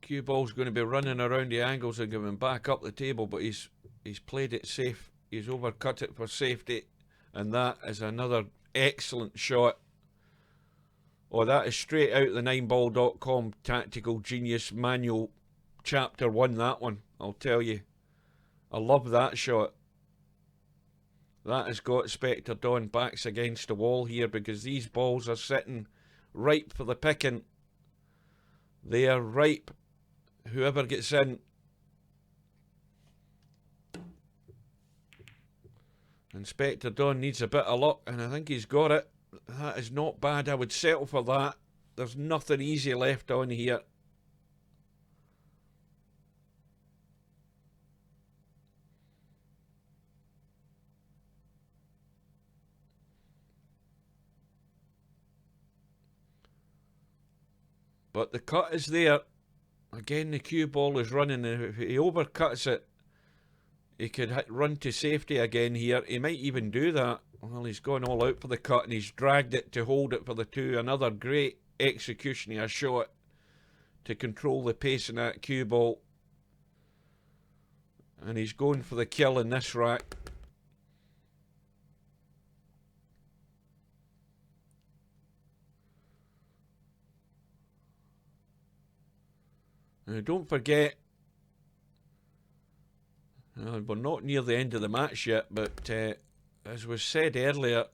Cue ball's going to be running around the angles and going back up the table, but he's played it safe. He's overcut it for safety, and that is another excellent shot. Oh, that is straight out the 9ball.com Tactical Genius Manual, Chapter 1, that one, I'll tell you. I love that shot. That has got Spectredawn backs against the wall here, because these balls are sitting ripe for the picking. They are ripe. Whoever gets in. And Spectredawn needs a bit of luck, and I think he's got it. That is not bad. I would settle for that. There's nothing easy left on here. But the cut is there. Again, the cue ball is running, and if he overcuts it, He could run to safety again here. He might even do that. Well, he's gone all out for the cut and he's dragged it to hold it for the 2. Another great execution of a shot to control the pace in that cue ball. And he's going for the kill in this rack. Now don't forget, we're not near the end of the match yet, but as was said earlier,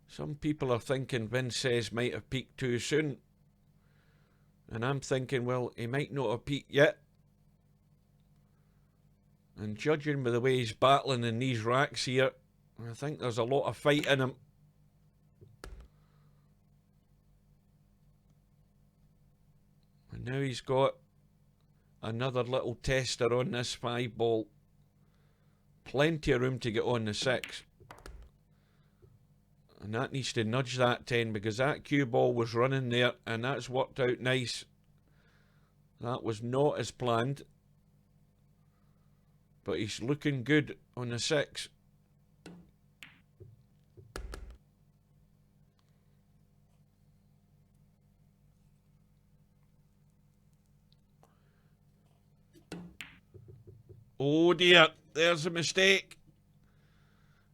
some people are thinking Vincez might have peaked too soon. And I'm thinking, well, he might not have peaked yet. And judging by the way he's battling in these racks here, I think there's a lot of fight in him. And now he's got another little tester on this 5 ball. Plenty of room to get on the 6. And that needs to nudge that 10 because that cue ball was running there and that's worked out nice. That was not as planned. But he's looking good on the 6. Oh dear, there's a mistake.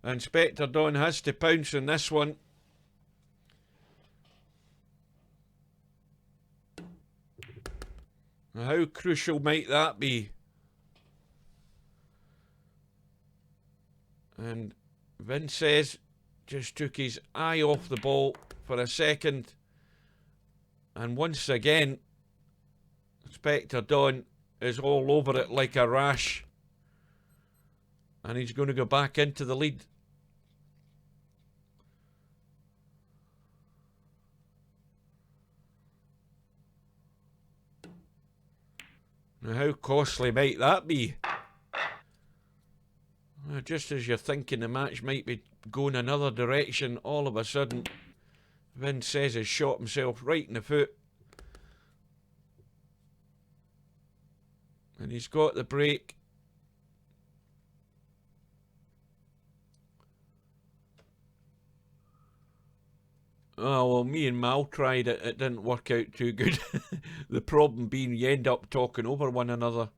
And Spectredawn has to pounce on this one. How crucial might that be? And Vincez just took his eye off the ball for a second. And once again, Spectredawn is all over it like a rash. And he's going to go back into the lead. Now, how costly might that be? Just as you're thinking the match might be going another direction, all of a sudden, Vincez has shot himself right in the foot. And he's got the break. Oh, well, me and Mal tried it. It didn't work out too good. The problem being you end up talking over one another.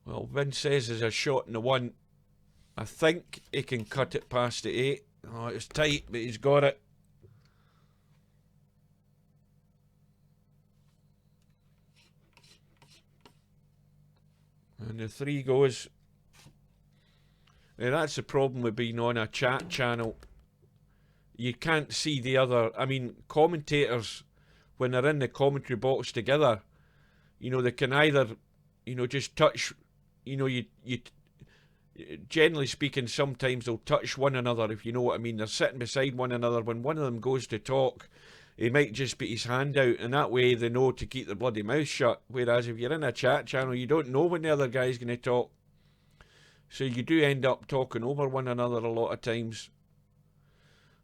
Well, Vincez is a shot in the 1. I think he can cut it past the 8. Oh, it's tight, but he's got it. And the 3 goes. Now, that's the problem with being on a chat channel. You can't see the other. I mean, commentators, when they're in the commentary box together, you know, they can either, you know, just touch, you know, you generally speaking, sometimes they'll touch one another, if you know what I mean. They're sitting beside one another. When one of them goes to talk, he might just put his hand out, and that way they know to keep their bloody mouth shut. Whereas if you're in a chat channel, you don't know when the other guy's going to talk. So you do end up talking over one another a lot of times.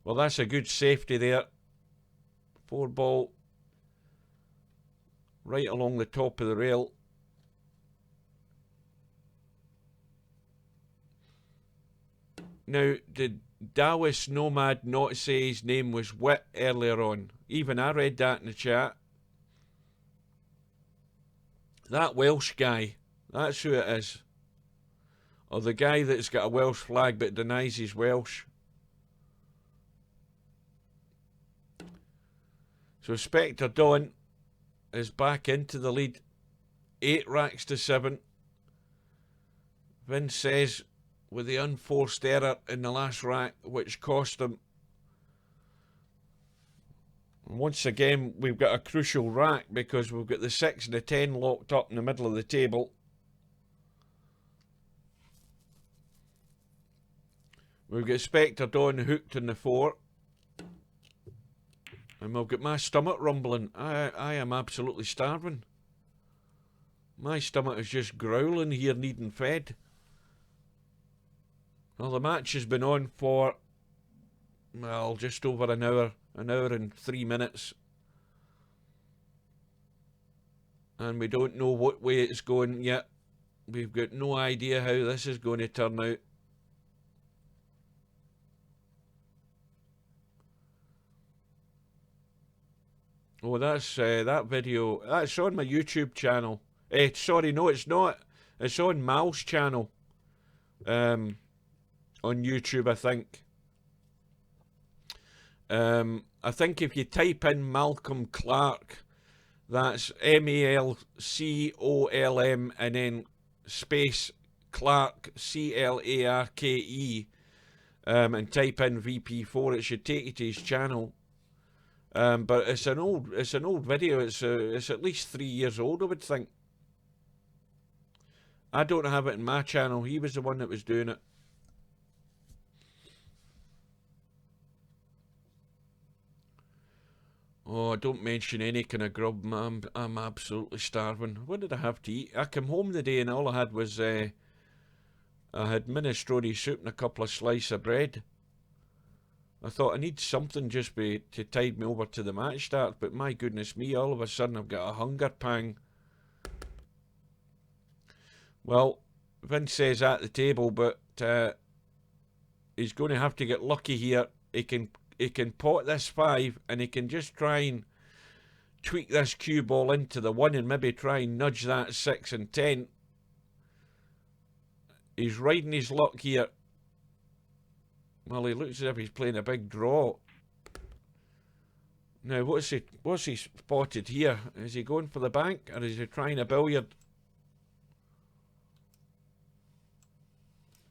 Well, that's a good safety there. 4 ball. Right along the top of the rail. Now, did Dawis Nomad not say his name was Wit earlier on? Even I read that in the chat. That Welsh guy, that's who it is. Or the guy that's got a Welsh flag but denies he's Welsh. So Spectredawn is back into the lead. 8 racks to 7. Vincez with the unforced error in the last rack, which cost him. And once again, we've got a crucial rack because we've got the 6 and the 10 locked up in the middle of the table. We've got Spectredawn hooked in the 4. And we've got my stomach rumbling. I am absolutely starving. My stomach is just growling here, needing fed. Well, the match has been on for, well, just over an hour and 3 minutes. and we don't know what way it's going yet. We've got no idea how this is going to turn out. Oh, that's that video. That's on my YouTube channel. Sorry, no, it's not. It's on Mal's channel. On YouTube, I think. I think if you type in Malcolm Clark, that's MALCOLM and then space Clark CLARKE, and type in VP4, it should take you to his channel. But it's an old video. It's at least 3 years old, I would think. I don't have it in my channel. He was the one that was doing it. Oh, don't mention any kind of grub. I'm absolutely starving. What did I have to eat? I came home the day and all I had was I had minestrone soup and a couple of slices of bread. I thought I need something just to tide me over to the match start, but my goodness me, all of a sudden I've got a hunger pang. Well, Vincez at the table, but he's going to have to get lucky here. He can pot this 5 and he can just try and tweak this cue ball into the 1 and maybe try and nudge that 6 and 10. He's riding his luck here. Well, he looks as if he's playing a big draw. Now, what's he spotted here? Is he going for the bank or is he trying a billiard?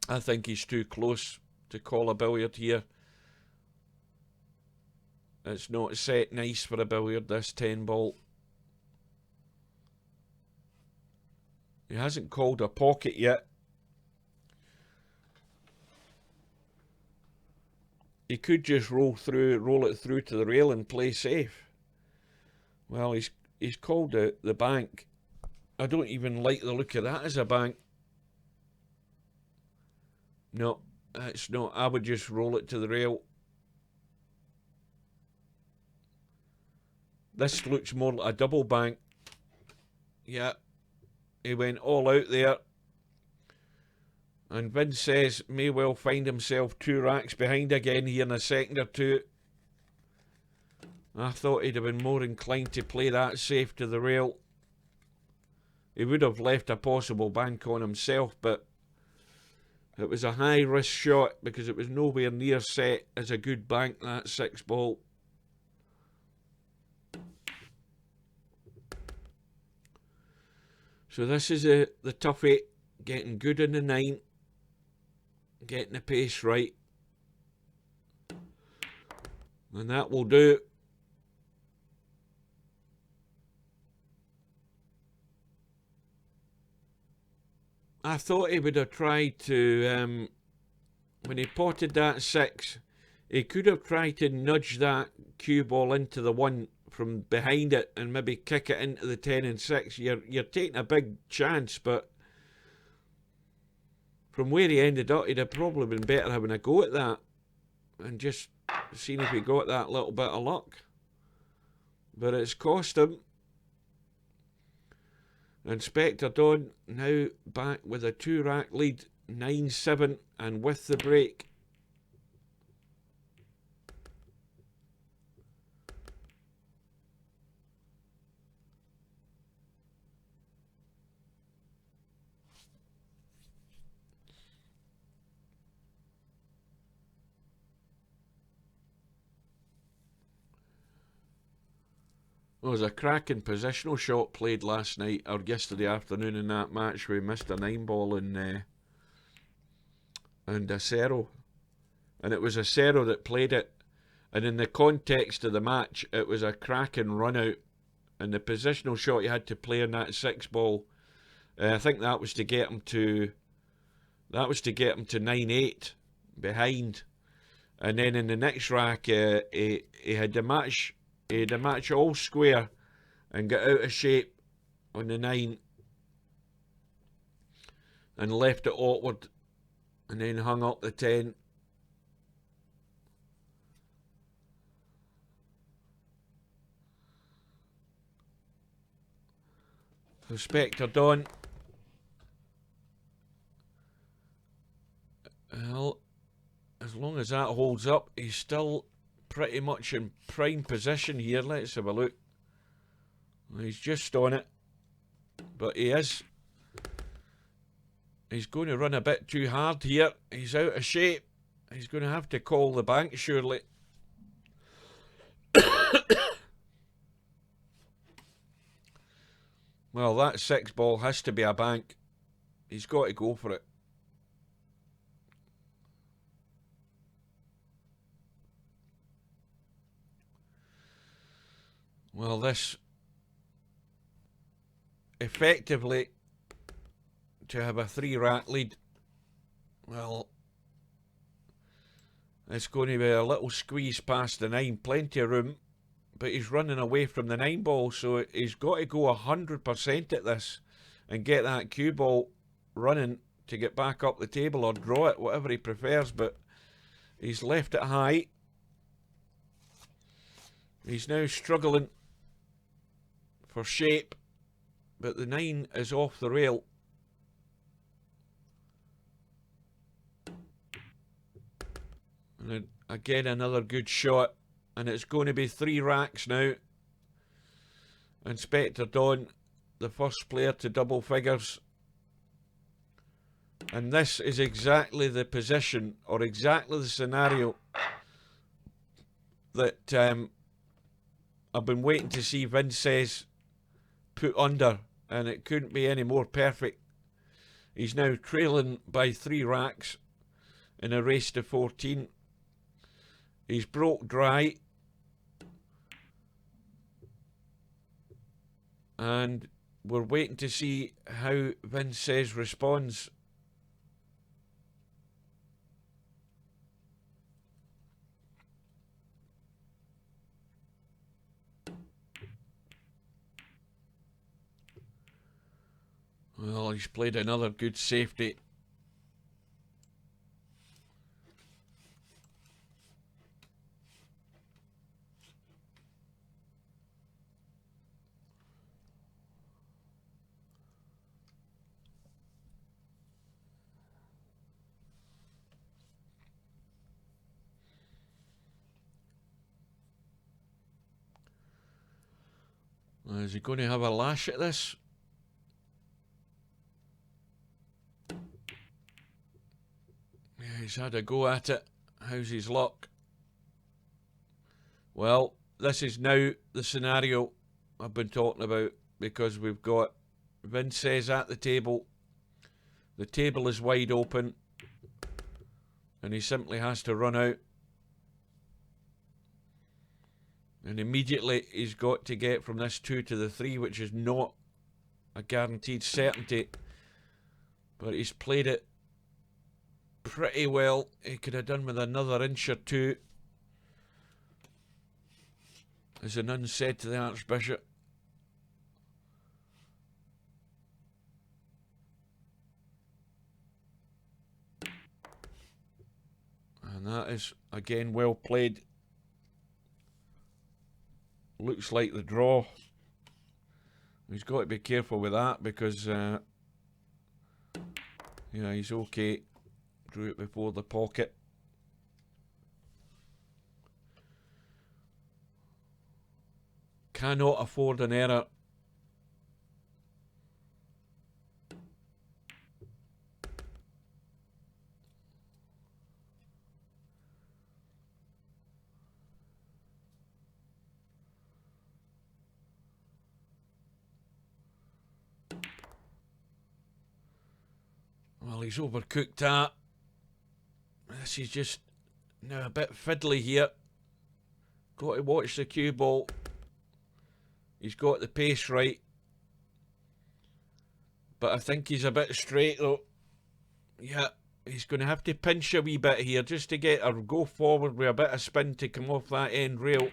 I think he's too close to call a billiard here. It's not set nice for a billiard, this 10 ball. He hasn't called a pocket yet. He could just roll it through to the rail and play safe. Well, he's called out the bank. I don't even like the look of that as a bank. No, it's not. I would just roll it to the rail. This looks more like a double bank. Yeah, he went all out there. And Vincez may well find himself 2 racks behind again here in a second or two. I thought he'd have been more inclined to play that safe to the rail. He would have left a possible bank on himself, but it was a high risk shot because it was nowhere near set as a good bank, that 6 ball. So this is the toughie, getting good in the 9. Getting the pace right. And that will do. I thought he would have tried to, when he potted that 6, he could have tried to nudge that cue ball into the 1 from behind it and maybe kick it into the 10 and 6. You're taking a big chance, but from where he ended up, he'd have probably been better having a go at that and just seeing if he got that little bit of luck. But it's cost him. And Spectredawn now back with a 2-rack lead, 9-7, and with the break. There was a cracking positional shot played last night or yesterday afternoon in that match where we missed a 9 ball and Acero. And it was Acero that played it. And in the context of the match, it was a cracking run out. And the positional shot he had to play in that 6 ball, I think that was to get him to 9-8 behind. And then in the next rack, he had the match. He had the match all square and got out of shape on the 9 and left it awkward and then hung up the 10. So Spectredawn. Well, as long as that holds up, he's still pretty much in prime position here. Let's have a look. He's just on it, but he's going to run a bit too hard here. He's out of shape. He's going to have to call the bank, surely. Well, that 6 ball has to be a bank. He's got to go for it. Well, this effectively to have a 3-rack lead. Well, it's going to be a little squeeze past the 9, plenty of room, but he's running away from the 9 ball, so he's got to go 100% at this and get that cue ball running to get back up the table or draw it, whatever he prefers, but he's left it high. He's now struggling for shape, but the 9 is off the rail. And again, another good shot, and it's going to be 3 racks now. And Spectredawn, the first player to double figures. And this is exactly the position, or exactly the scenario that I've been waiting to see Vincez put under, and it couldn't be any more perfect. He's now trailing by 3 racks in a race to 14. He's broke dry, and we're waiting to see how Vincez responds. Well, he's played another good safety. Is he going to have a lash at this? Yeah, he's had a go at it. How's his luck? Well, this is now the scenario I've been talking about, because we've got Vincez at the table. The table is wide open, and he simply has to run out. And immediately he's got to get from this 2 to the 3, which is not a guaranteed certainty. But he's played it pretty well. He could have done with another inch or 2. As the nun said to the Archbishop. And that is, again, well played. Looks like the draw. He's got to be careful with that, because yeah, he's okay. Drew it before the pocket. Cannot afford an error. Well, he's overcooked that. This is just now a bit fiddly here. Got to watch the cue ball. He's got the pace right. But I think he's a bit straight though. Yeah, he's going to have to pinch a wee bit here just to get, or go forward with a bit of spin to come off that end rail.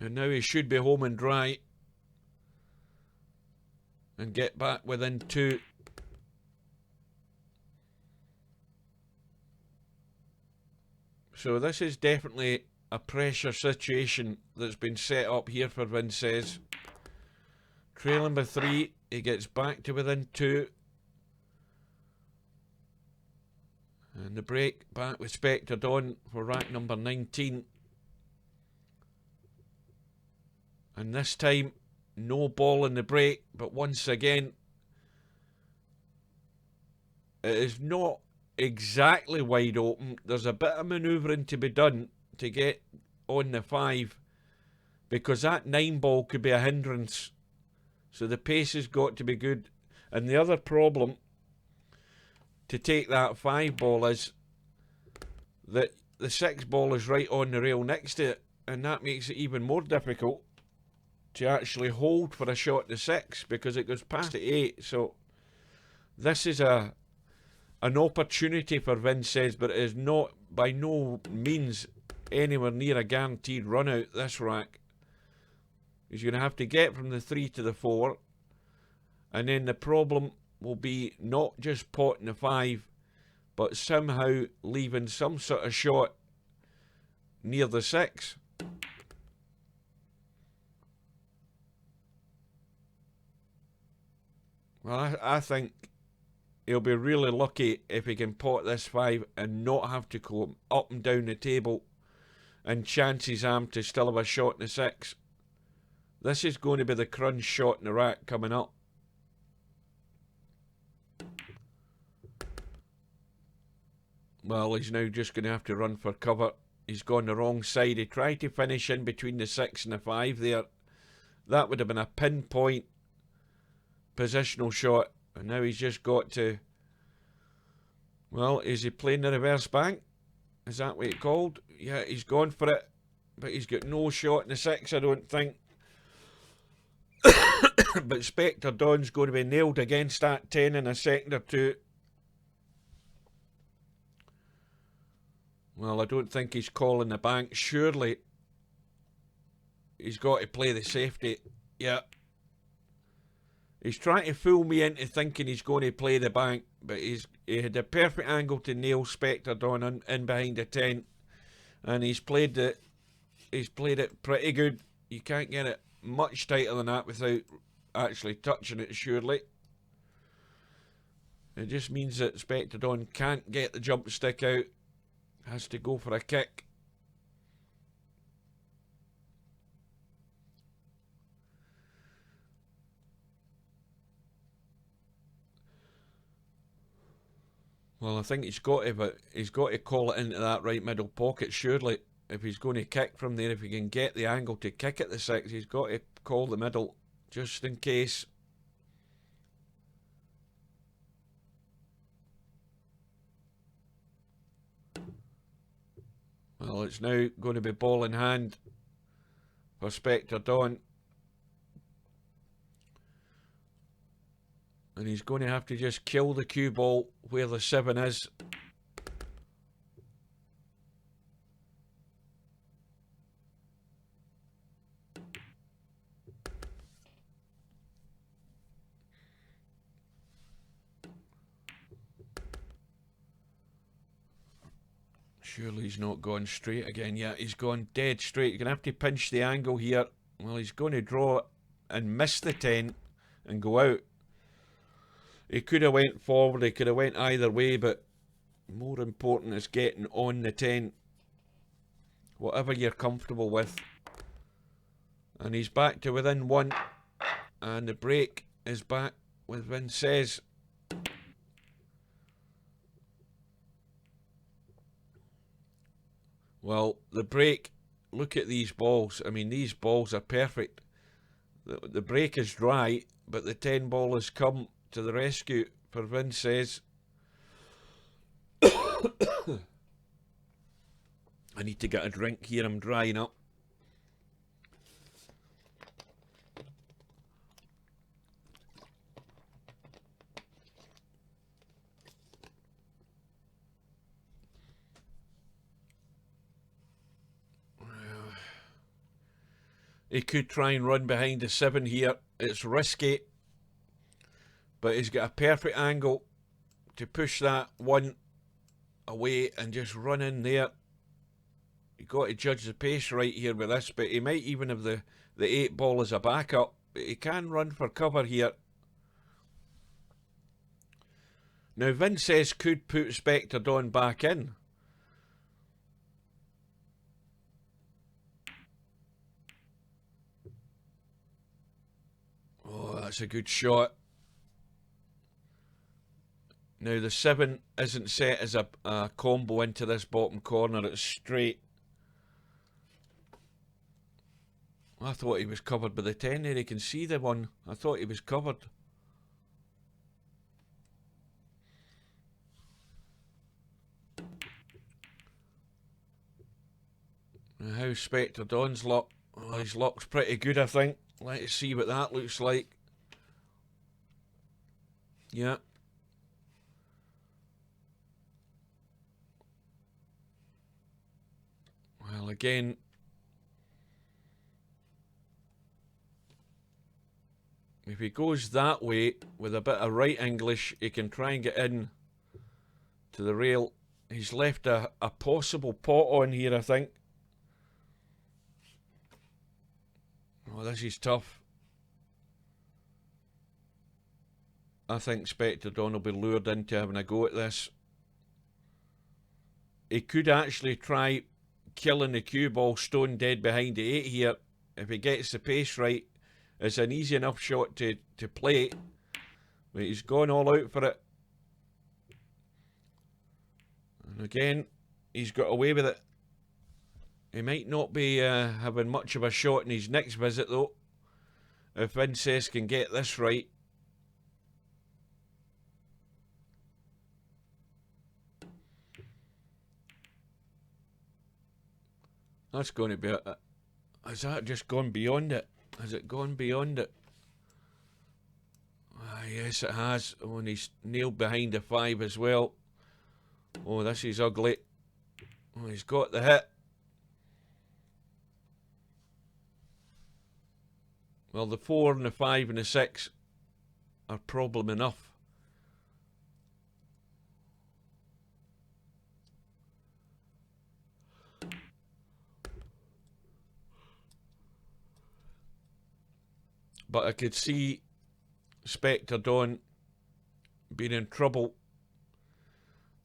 And now he should be home and dry. And get back within 2. So this is definitely a pressure situation that's been set up here for Vincez. Trailing by 3, he gets back to within 2. And the break back with Spectredawn for rack number 19. And this time, no ball in the break, but once again, it is not exactly wide open. There's a bit of manoeuvring to be done to get on the 5, because that 9 ball could be a hindrance. So the pace has got to be good. And the other problem to take that 5 ball is that the 6 ball is right on the rail next to it, and that makes it even more difficult to actually hold for a shot to 6, because it goes past the 8. So this is an opportunity for Vincez, but it is not by no means anywhere near a guaranteed run out this rack. He's going to have to get from the 3 to the 4, and then the problem will be not just potting the 5, but somehow leaving some sort of shot near the 6. Well, I think he'll be really lucky if he can pot this 5 and not have to go up and down the table, and chances are to still have a shot in the 6. This is going to be the crunch shot in the rack coming up. Well, he's now just going to have to run for cover. He's gone the wrong side. He tried to finish in between the 6 and the 5 there. That would have been a pinpoint positional shot. And now he's just got to... Well, is he playing the reverse bank? Is that what it's called? Yeah, he's gone for it. But he's got no shot in the 6, I don't think. But Spectredawn's going to be nailed against that 10 in a second or two. Well, I don't think he's calling the bank. Surely he's got to play the safety. Yeah. He's trying to fool me into thinking he's going to play the bank, but he had a perfect angle to nail Spectredawn in behind the 10, and he's played it pretty good. You can't get it much tighter than that without actually touching it, surely. It just means that Spectredawn can't get the jump stick out. Has to go for a kick. Well, I think he's got to call it into that right middle pocket, surely. If he's going to kick from there, if he can get the angle to kick at the 6, he's got to call the middle, just in case. Well, it's now going to be ball in hand for Spectredawn. And he's going to have to just kill the cue ball where the 7 is. Surely he's not gone straight again. Yeah, he's gone dead straight. You're going to have to pinch the angle here. Well, he's going to draw and miss the 10 and go out. He could have went forward, he could have went either way, but more important is getting on the 10. Whatever you're comfortable with. And he's back to within 1. And the break is back with Vincez. Well, the break, look at these balls. I mean, these balls are perfect. The break is dry, but the 10 ball has come to the rescue for Vincez. I need to get a drink here, I'm drying up. He could try and run behind the 7 here. It's risky. But he's got a perfect angle to push that 1 away and just run in there. You've got to judge the pace right here with this, but he might even have the 8 ball as a backup. But he can run for cover here. Now Vincez could put Spectredawn back in. Oh, that's a good shot. Now the 7 isn't set as a combo into this bottom corner, it's straight. I thought he was covered by the 10 there, he can see the one. I thought he was covered. Now how's Spectredawn's luck? Oh, his luck's pretty good, I think. Let's see what that looks like. Yeah. Well, again, if he goes that way with a bit of right English, he can try and get in to the rail. He's left a possible pot on here, I think. Oh, this is tough. I think Spectredawn will be lured into having a go at this. He could actually try killing the cue ball stone dead behind the 8 here. If he gets the pace right, it's an easy enough shot to play. But he's gone all out for it. And again, he's got away with it. He might not be having much of a shot in his next visit though. If Vincez can get this right. That's going to be has that just gone beyond it? Has it gone beyond it? Ah, yes it has. Oh, and he's nailed behind the 5 as well. Oh, this is ugly. Oh, he's got the hit. Well, the 4 and the 5 and the 6 are problem enough. But I could see Spectredawn being in trouble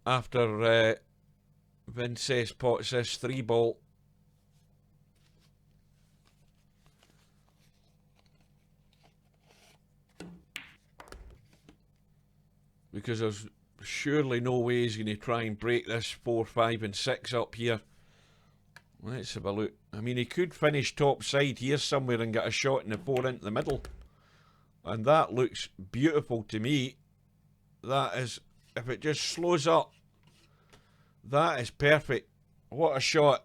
after Vincez pots this 3 ball. Because there's surely no way he's going to try and break this 4, 5 and 6 up here. Let's have a look. I mean, he could finish top side here somewhere and get a shot in the 4 into the middle. And that looks beautiful to me. That is, if it just slows up, that is perfect. What a shot.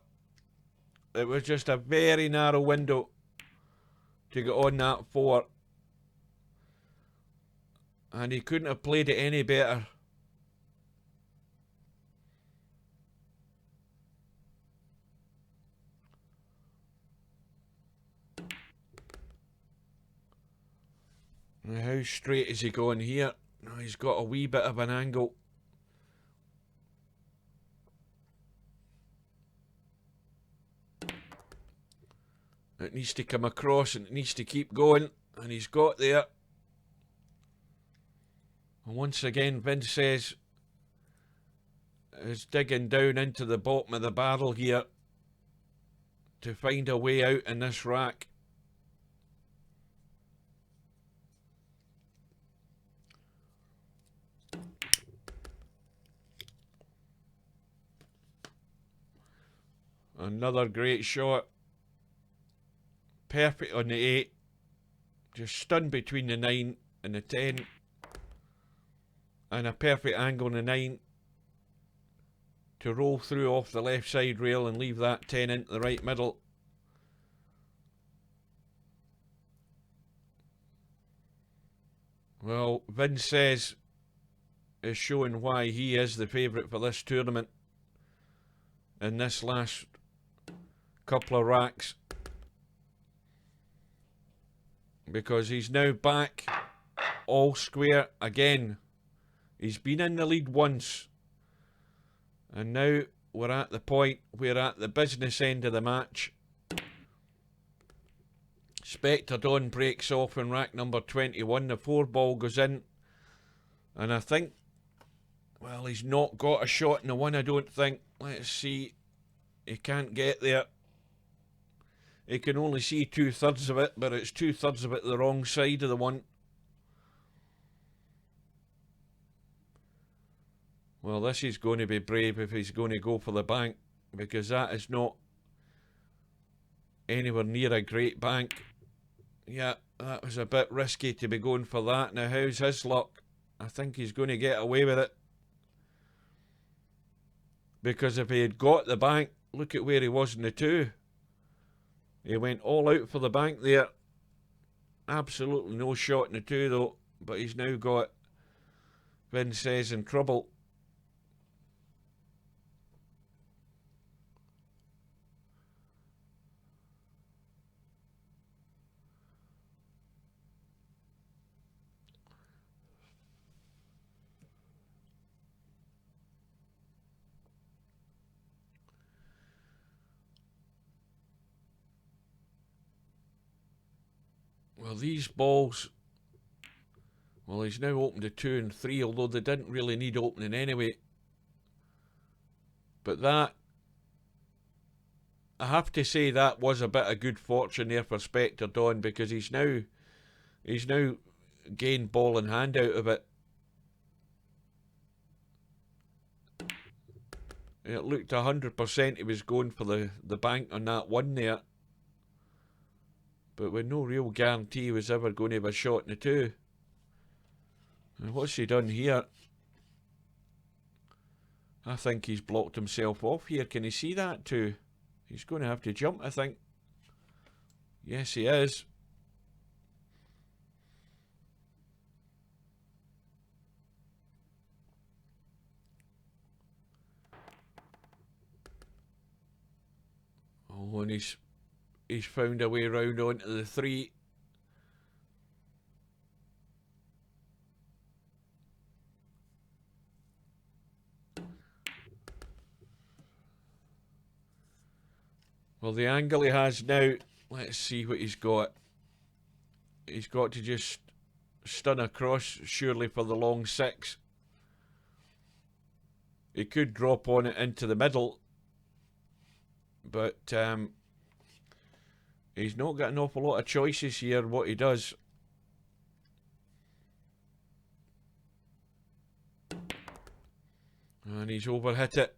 It was just a very narrow window to get on that 4. And he couldn't have played it any better. Now how straight is he going here? Oh, he's got a wee bit of an angle. It needs to come across and it needs to keep going. And he's got there. And once again, Vincez is digging down into the bottom of the barrel here to find a way out in this rack. Another great shot. Perfect on the 8. Just stunned between the 9 and the 10. And a perfect angle on the 9 to roll through off the left side rail and leave that 10 into the right middle. Well, Vincez is showing why he is the favourite for this tournament in this last couple of racks, because he's now back all square again. He's been in the lead once, and now we're at the point, we're at the business end of the match. Spectredawn breaks off in rack number 21. The 4-ball goes in. And I think, well, he's not got a shot in the 1, I don't think. Let's see. He can't get there. He can only see 2/3 of it, but it's 2/3 of it the wrong side of the 1. Well, this is going to be brave if he's going to go for the bank, because that is not anywhere near a great bank. Yeah, that was a bit risky to be going for that. Now, how's his luck? I think he's going to get away with it. Because if he had got the bank, look at where he was in the 2. He went all out for the bank there. Absolutely no shot in the 2 though. But he's now got Vincez in trouble. Well, these balls, well, he's now opened to 2 and 3, although they didn't really need opening anyway. But that, I have to say, that was a bit of good fortune there for Spectredawn, because he's now gained ball in hand out of it. It looked 100% he was going for the bank on that 1 there. But with no real guarantee he was ever going to have a shot in the 2. And what's he done here? I think he's blocked himself off here. Can he see that too? He's going to have to jump, I think. Yes, he is. Oh, and he's found a way round onto the 3. Well, the angle he has now, let's see what he's got. He's got to just stun across, surely, for the long 6. He could drop on it into the middle, but he's not got an awful lot of choices here what he does. And he's overhit it.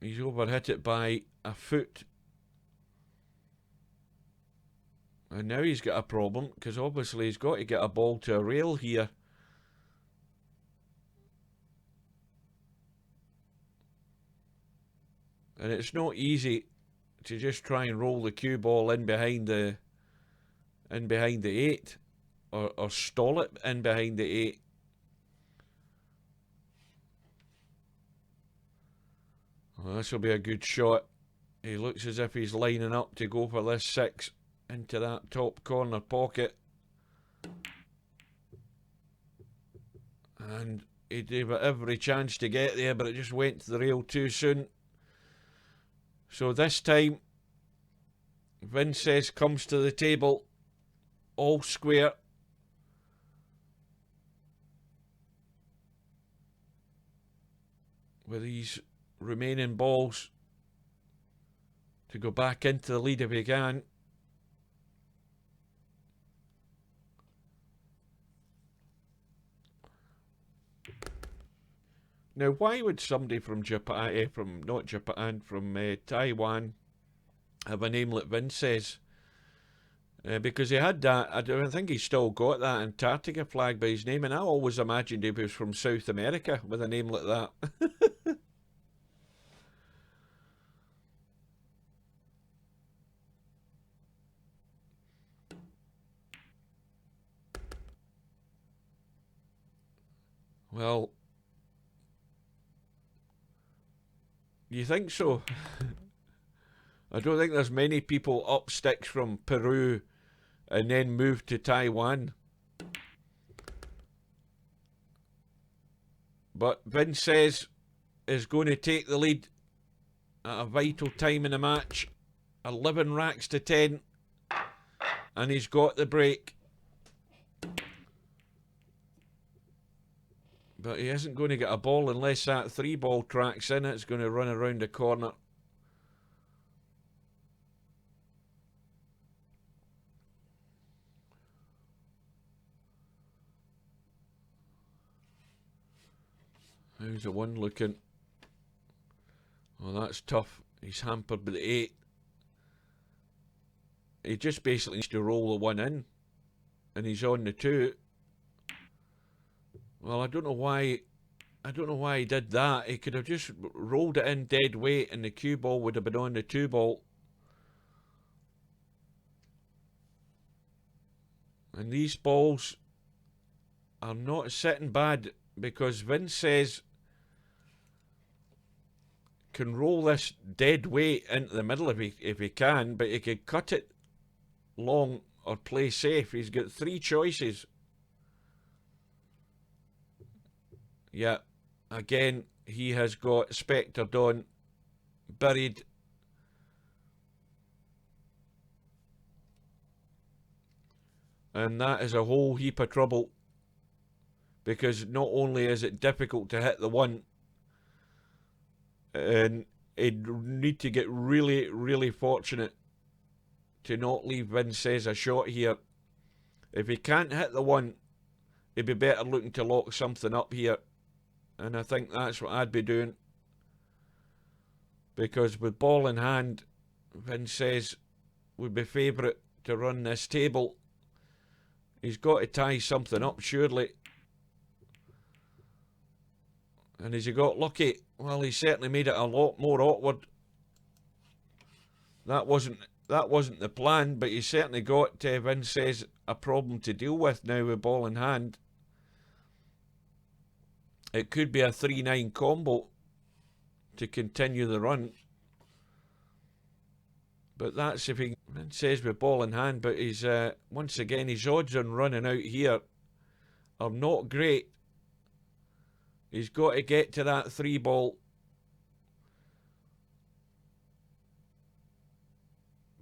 He's overhit it by a foot. And now he's got a problem, because obviously he's got to get a ball to a rail here. And it's not easy to just try and roll the cue ball in behind the 8, or stall it in behind the 8. Well, this will be a good shot. He looks as if he's lining up to go for this 6 into that top corner pocket. And he'd have every chance to get there, but it just went to the rail too soon. So this time, Vincez comes to the table, all square. With these remaining balls to go back into the lead if he can. Now, why would somebody from Japan, from Taiwan, have a name like Vincez? Because he had that, I don't think he's still got that Antarctica flag by his name, and I always imagined he was from South America with a name like that. Well, you think so? I don't think there's many people up sticks from Peru and then moved to Taiwan. But Vincez is going to take the lead at a vital time in the match. 11 racks to 10. And he's got the break. But he isn't going to get a ball unless that 3-ball tracks in. It's going to run around the corner. How's the 1 looking? Oh, that's tough. He's hampered by the 8. He just basically needs to roll the 1 in. And he's on the 2. Well, I don't know why he did that. He could have just rolled it in dead weight and the cue ball would have been on the 2 ball. And these balls are not sitting bad because Vincez can roll this dead weight into the middle if he can, but he could cut it long or play safe. He's got 3 choices. Yeah, again, he has got Spectredawn buried. And that is a whole heap of trouble. Because not only is it difficult to hit the 1, and he'd need to get really, really fortunate to not leave Vincez a shot here. If he can't hit the 1, he'd be better looking to lock something up here. And I think that's what I'd be doing. Because with ball in hand, Vincez would be favourite to run this table. He's got to tie something up, surely. And has he got lucky? Well, he certainly made it a lot more awkward. That wasn't the plan, but he certainly got Vincez a problem to deal with now with ball in hand. It could be a 3-9 combo to continue the run. But that's if he says with ball in hand, but he's once again his odds on running out here are not great. He's got to get to that 3-ball.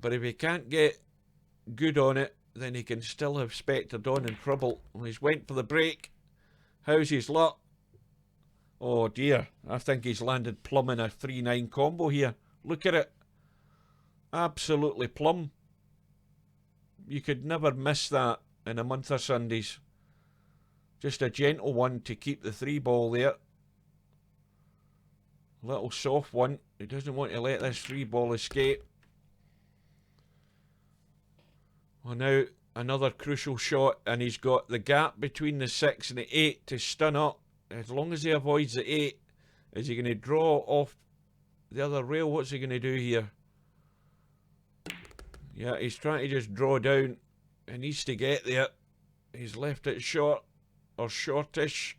But if he can't get good on it, then he can still have Spectredawn in trouble. Well, he's went for the break. How's his luck? Oh dear, I think he's landed plumb in a 3-9 combo here. Look at it. Absolutely plumb. You could never miss that in a month of Sundays. Just a gentle one to keep the 3-ball there. Little soft one. He doesn't want to let this 3-ball escape. Well, now another crucial shot, and he's got the gap between the 6 and the 8 to stun up. As long as he avoids the 8, is he going to draw off the other rail? What's he going to do here? Yeah, he's trying to just draw down. He needs to get there. He's left it short, or shortish.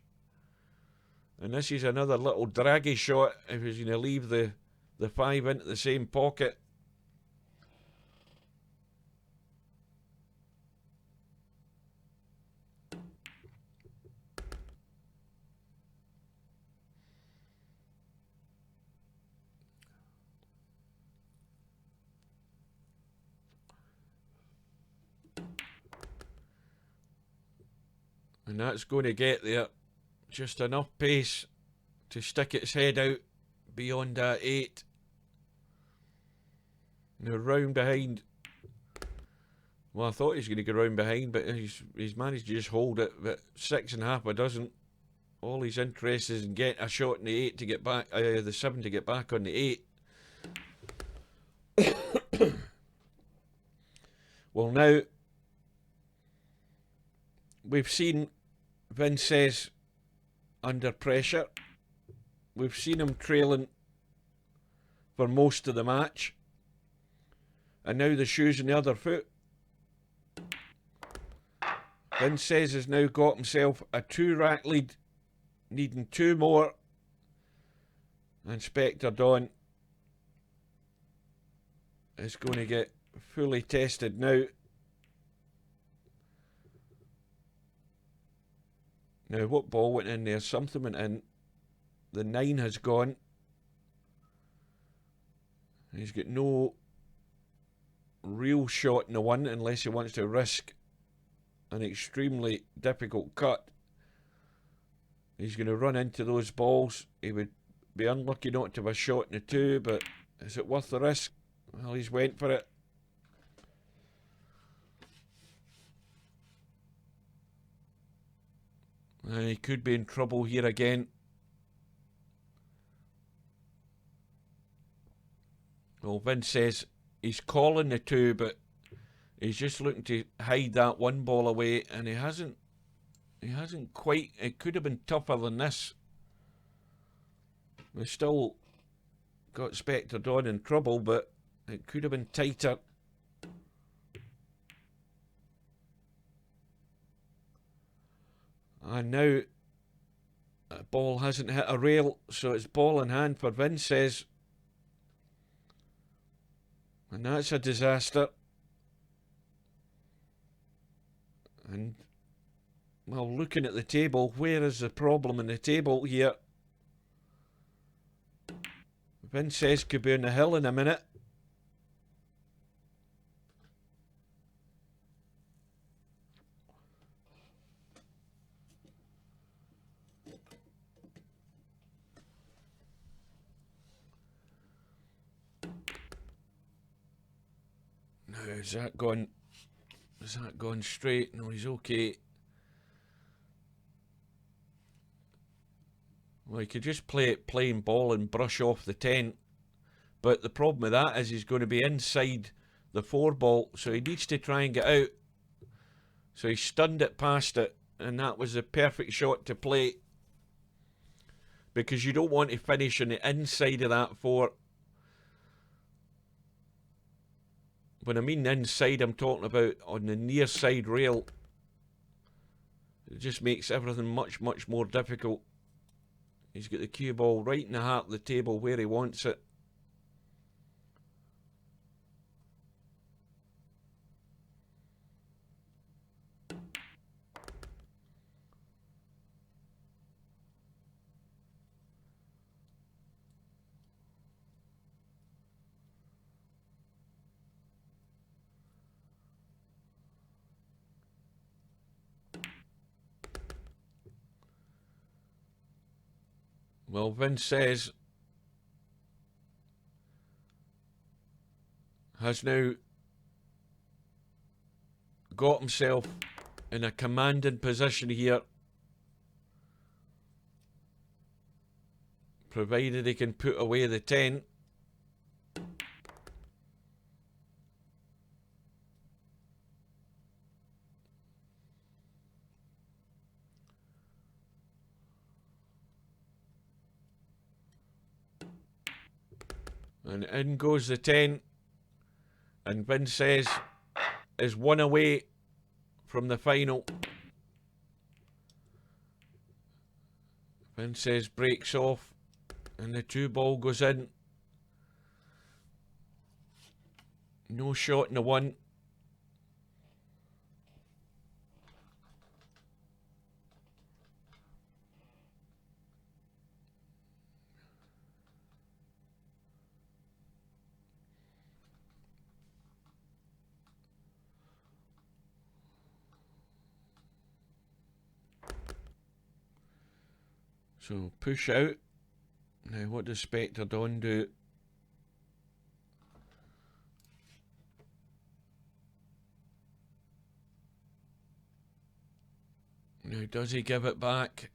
And this is another little draggy shot if he's going to leave the 5 into the same pocket. And that's going to get there. Just enough pace to stick its head out beyond that 8. Now round behind. Well, I thought he was going to go round behind, but he's managed to just hold it. But 6.5 doesn't. All he's interested is in getting a shot in the 8 to get back, the 7 to get back on the 8. Well, now we've seen Vincez under pressure. We've seen him trailing for most of the match. And now the shoe's on the other foot. Vincez has now got himself a 2-rack lead, needing 2 more. And Spectredawn is going to get fully tested now. Now, what ball went in there? Something went in. The 9 has gone. He's got no real shot in the 1 unless he wants to risk an extremely difficult cut. He's going to run into those balls. He would be unlucky not to have a shot in the 2, but is it worth the risk? Well, he's went for it. And he could be in trouble here again. Well, Vince says he's calling the 2, but he's just looking to hide that 1 ball away, and he hasn't quite. It could have been tougher than this. We still got Spectredawn in trouble, but it could have been tighter. And now the ball hasn't hit a rail, so it's ball in hand for Vincez. And that's a disaster. And, well, looking at the table, where is the problem in the table here? Vincez could be on the hill in a minute. Now, is that gone straight? No, he's okay. Well, he could just play it plain ball and brush off the 10. But the problem with that is he's going to be inside the 4 ball, so he needs to try and get out. So he stunned it past it, and that was the perfect shot to play. Because you don't want to finish on the inside of that 4. When I mean inside, I'm talking about on the near side rail. It just makes everything much, much more difficult. He's got the cue ball right in the heart of the table where he wants it. Well, Vincez has now got himself in a commanding position here, provided he can put away the 10. And in goes the 10. And Vincez is 1 away from the final. Vincez breaks off and the 2 ball goes in. No shot in the 1. So push out. Now what does Spectredawn do? Now does he give it back?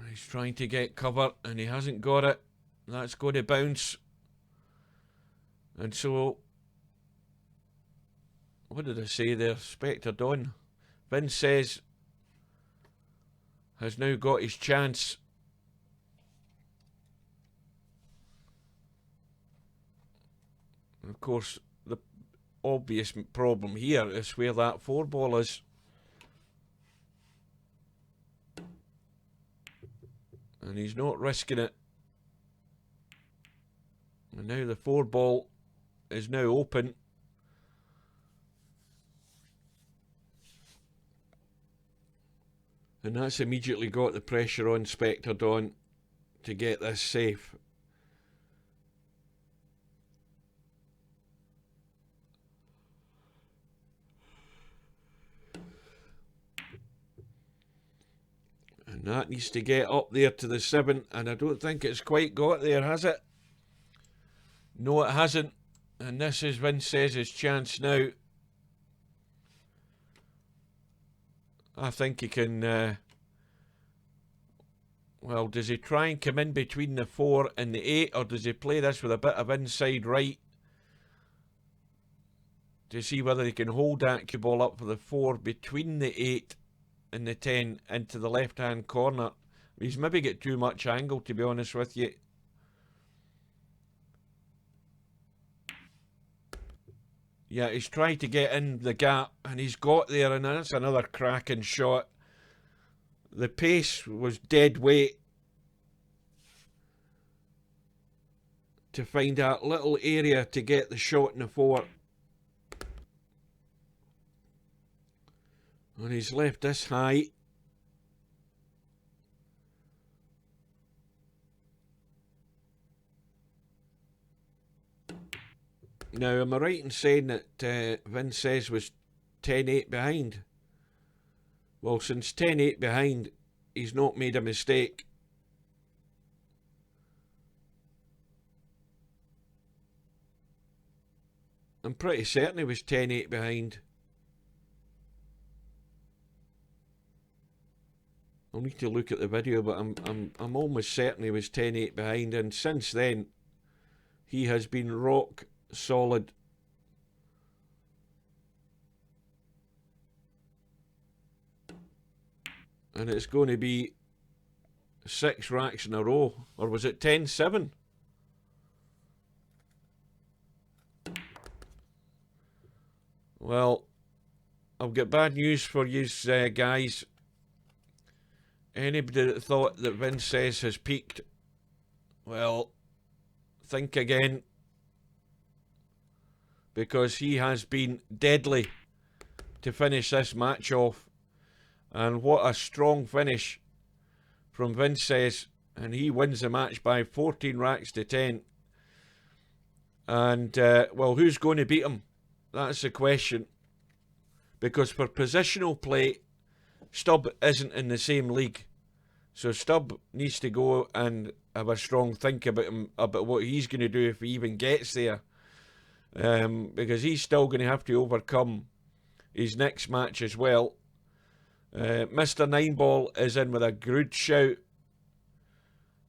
He's trying to get cover and he hasn't got it. That's going to bounce. And so, what did I say there? Spectredawn. Vincez has now got his chance. And of course, the obvious problem here is where that 4 ball is. And he's not risking it. And now the 4 ball is now open. And that's immediately got the pressure on Spectredawn to get this safe. And that needs to get up there to the 7, and I don't think it's quite got there, has it? No, it hasn't. And this is Vincez's chance now. I think he can... well, does he try and come in between the 4 and the 8, or does he play this with a bit of inside right to see whether he can hold that cue ball up for the 4 between the 8 and the 10 into the left-hand corner? He's maybe got too much angle, to be honest with you. Yeah, he's tried to get in the gap, and he's got there, and that's another cracking shot. The pace was dead weight to find that little area to get the shot in the 4. And he's left this high. Now, am I right in saying that Vincez was 10-8 behind? Well, since 10-8 behind, he's not made a mistake. I'm pretty certain he was 10-8 behind. I'll need to look at the video, but I'm almost certain he was 10-8 behind, and since then he has been rock solid. And it's going to be 6 racks in a row, or was it 10-7? Well, I've got bad news for you guys. Anybody that thought that Vincez has peaked, well, think again, because he has been deadly to finish this match off. And what a strong finish from Vincez, and he wins the match by 14 racks to 10. And, well, who's going to beat him? That's the question. Because for positional play, Stubb isn't in the same league. So Stubb needs to go and have a strong think about him, about what he's going to do if he even gets there. Because he's still going to have to overcome his next match as well. Mr. Nineball is in with a good shout.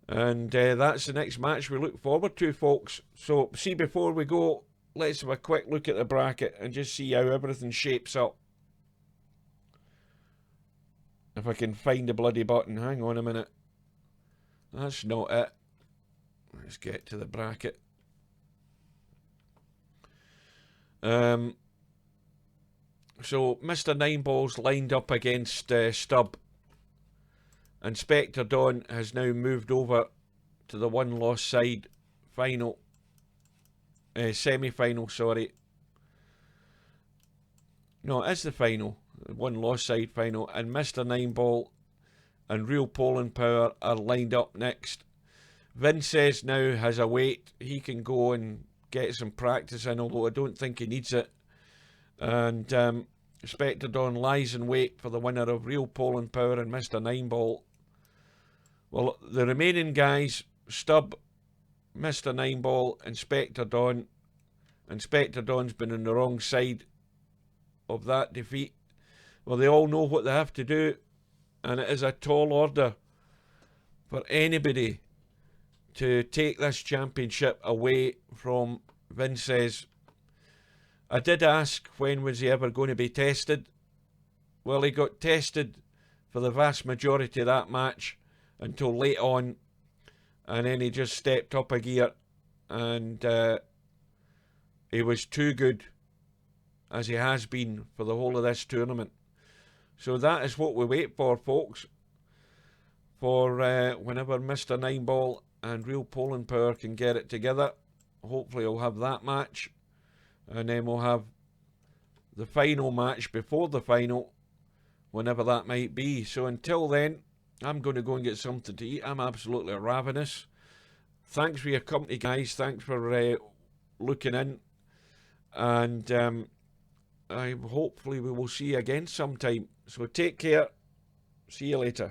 And that's the next match we look forward to, folks. So, see, before we go, let's have a quick look at the bracket and just see how everything shapes up. If I can find the bloody button. Hang on a minute. That's not it. Let's get to the bracket. So, Mr. Nineball's lined up against Stubb. And Spectredawn has now moved over to the one-loss side final. Semi-final, sorry. No, it is the final. One-loss side final. And Mr. Nineball and Real Poland Power are lined up next. Vincez now has a weight. He can go and get some practice in, although I don't think he needs it. And Spectredawn lies in wait for the winner of Real Poland Power and Mr. Nineball. Well, the remaining guys, Stubb, Mr. Nineball and Spectredawn. And Spectredawn's been on the wrong side of that defeat. Well, they all know what they have to do. And it is a tall order for anybody to take this championship away from Vincez. I did ask when was he ever going to be tested. Well, he got tested for the vast majority of that match until late on, and then he just stepped up a gear, and he was too good, as he has been for the whole of this tournament. So that is what we wait for, folks, for whenever Mr. Nineball and Real Poland Power can get it together. Hopefully we'll have that match, and then we'll have the final match before the final, whenever that might be. So until then, I'm going to go and get something to eat. I'm absolutely ravenous. Thanks for your company, guys. Thanks for looking in. And hopefully we will see you again sometime. So take care. See you later.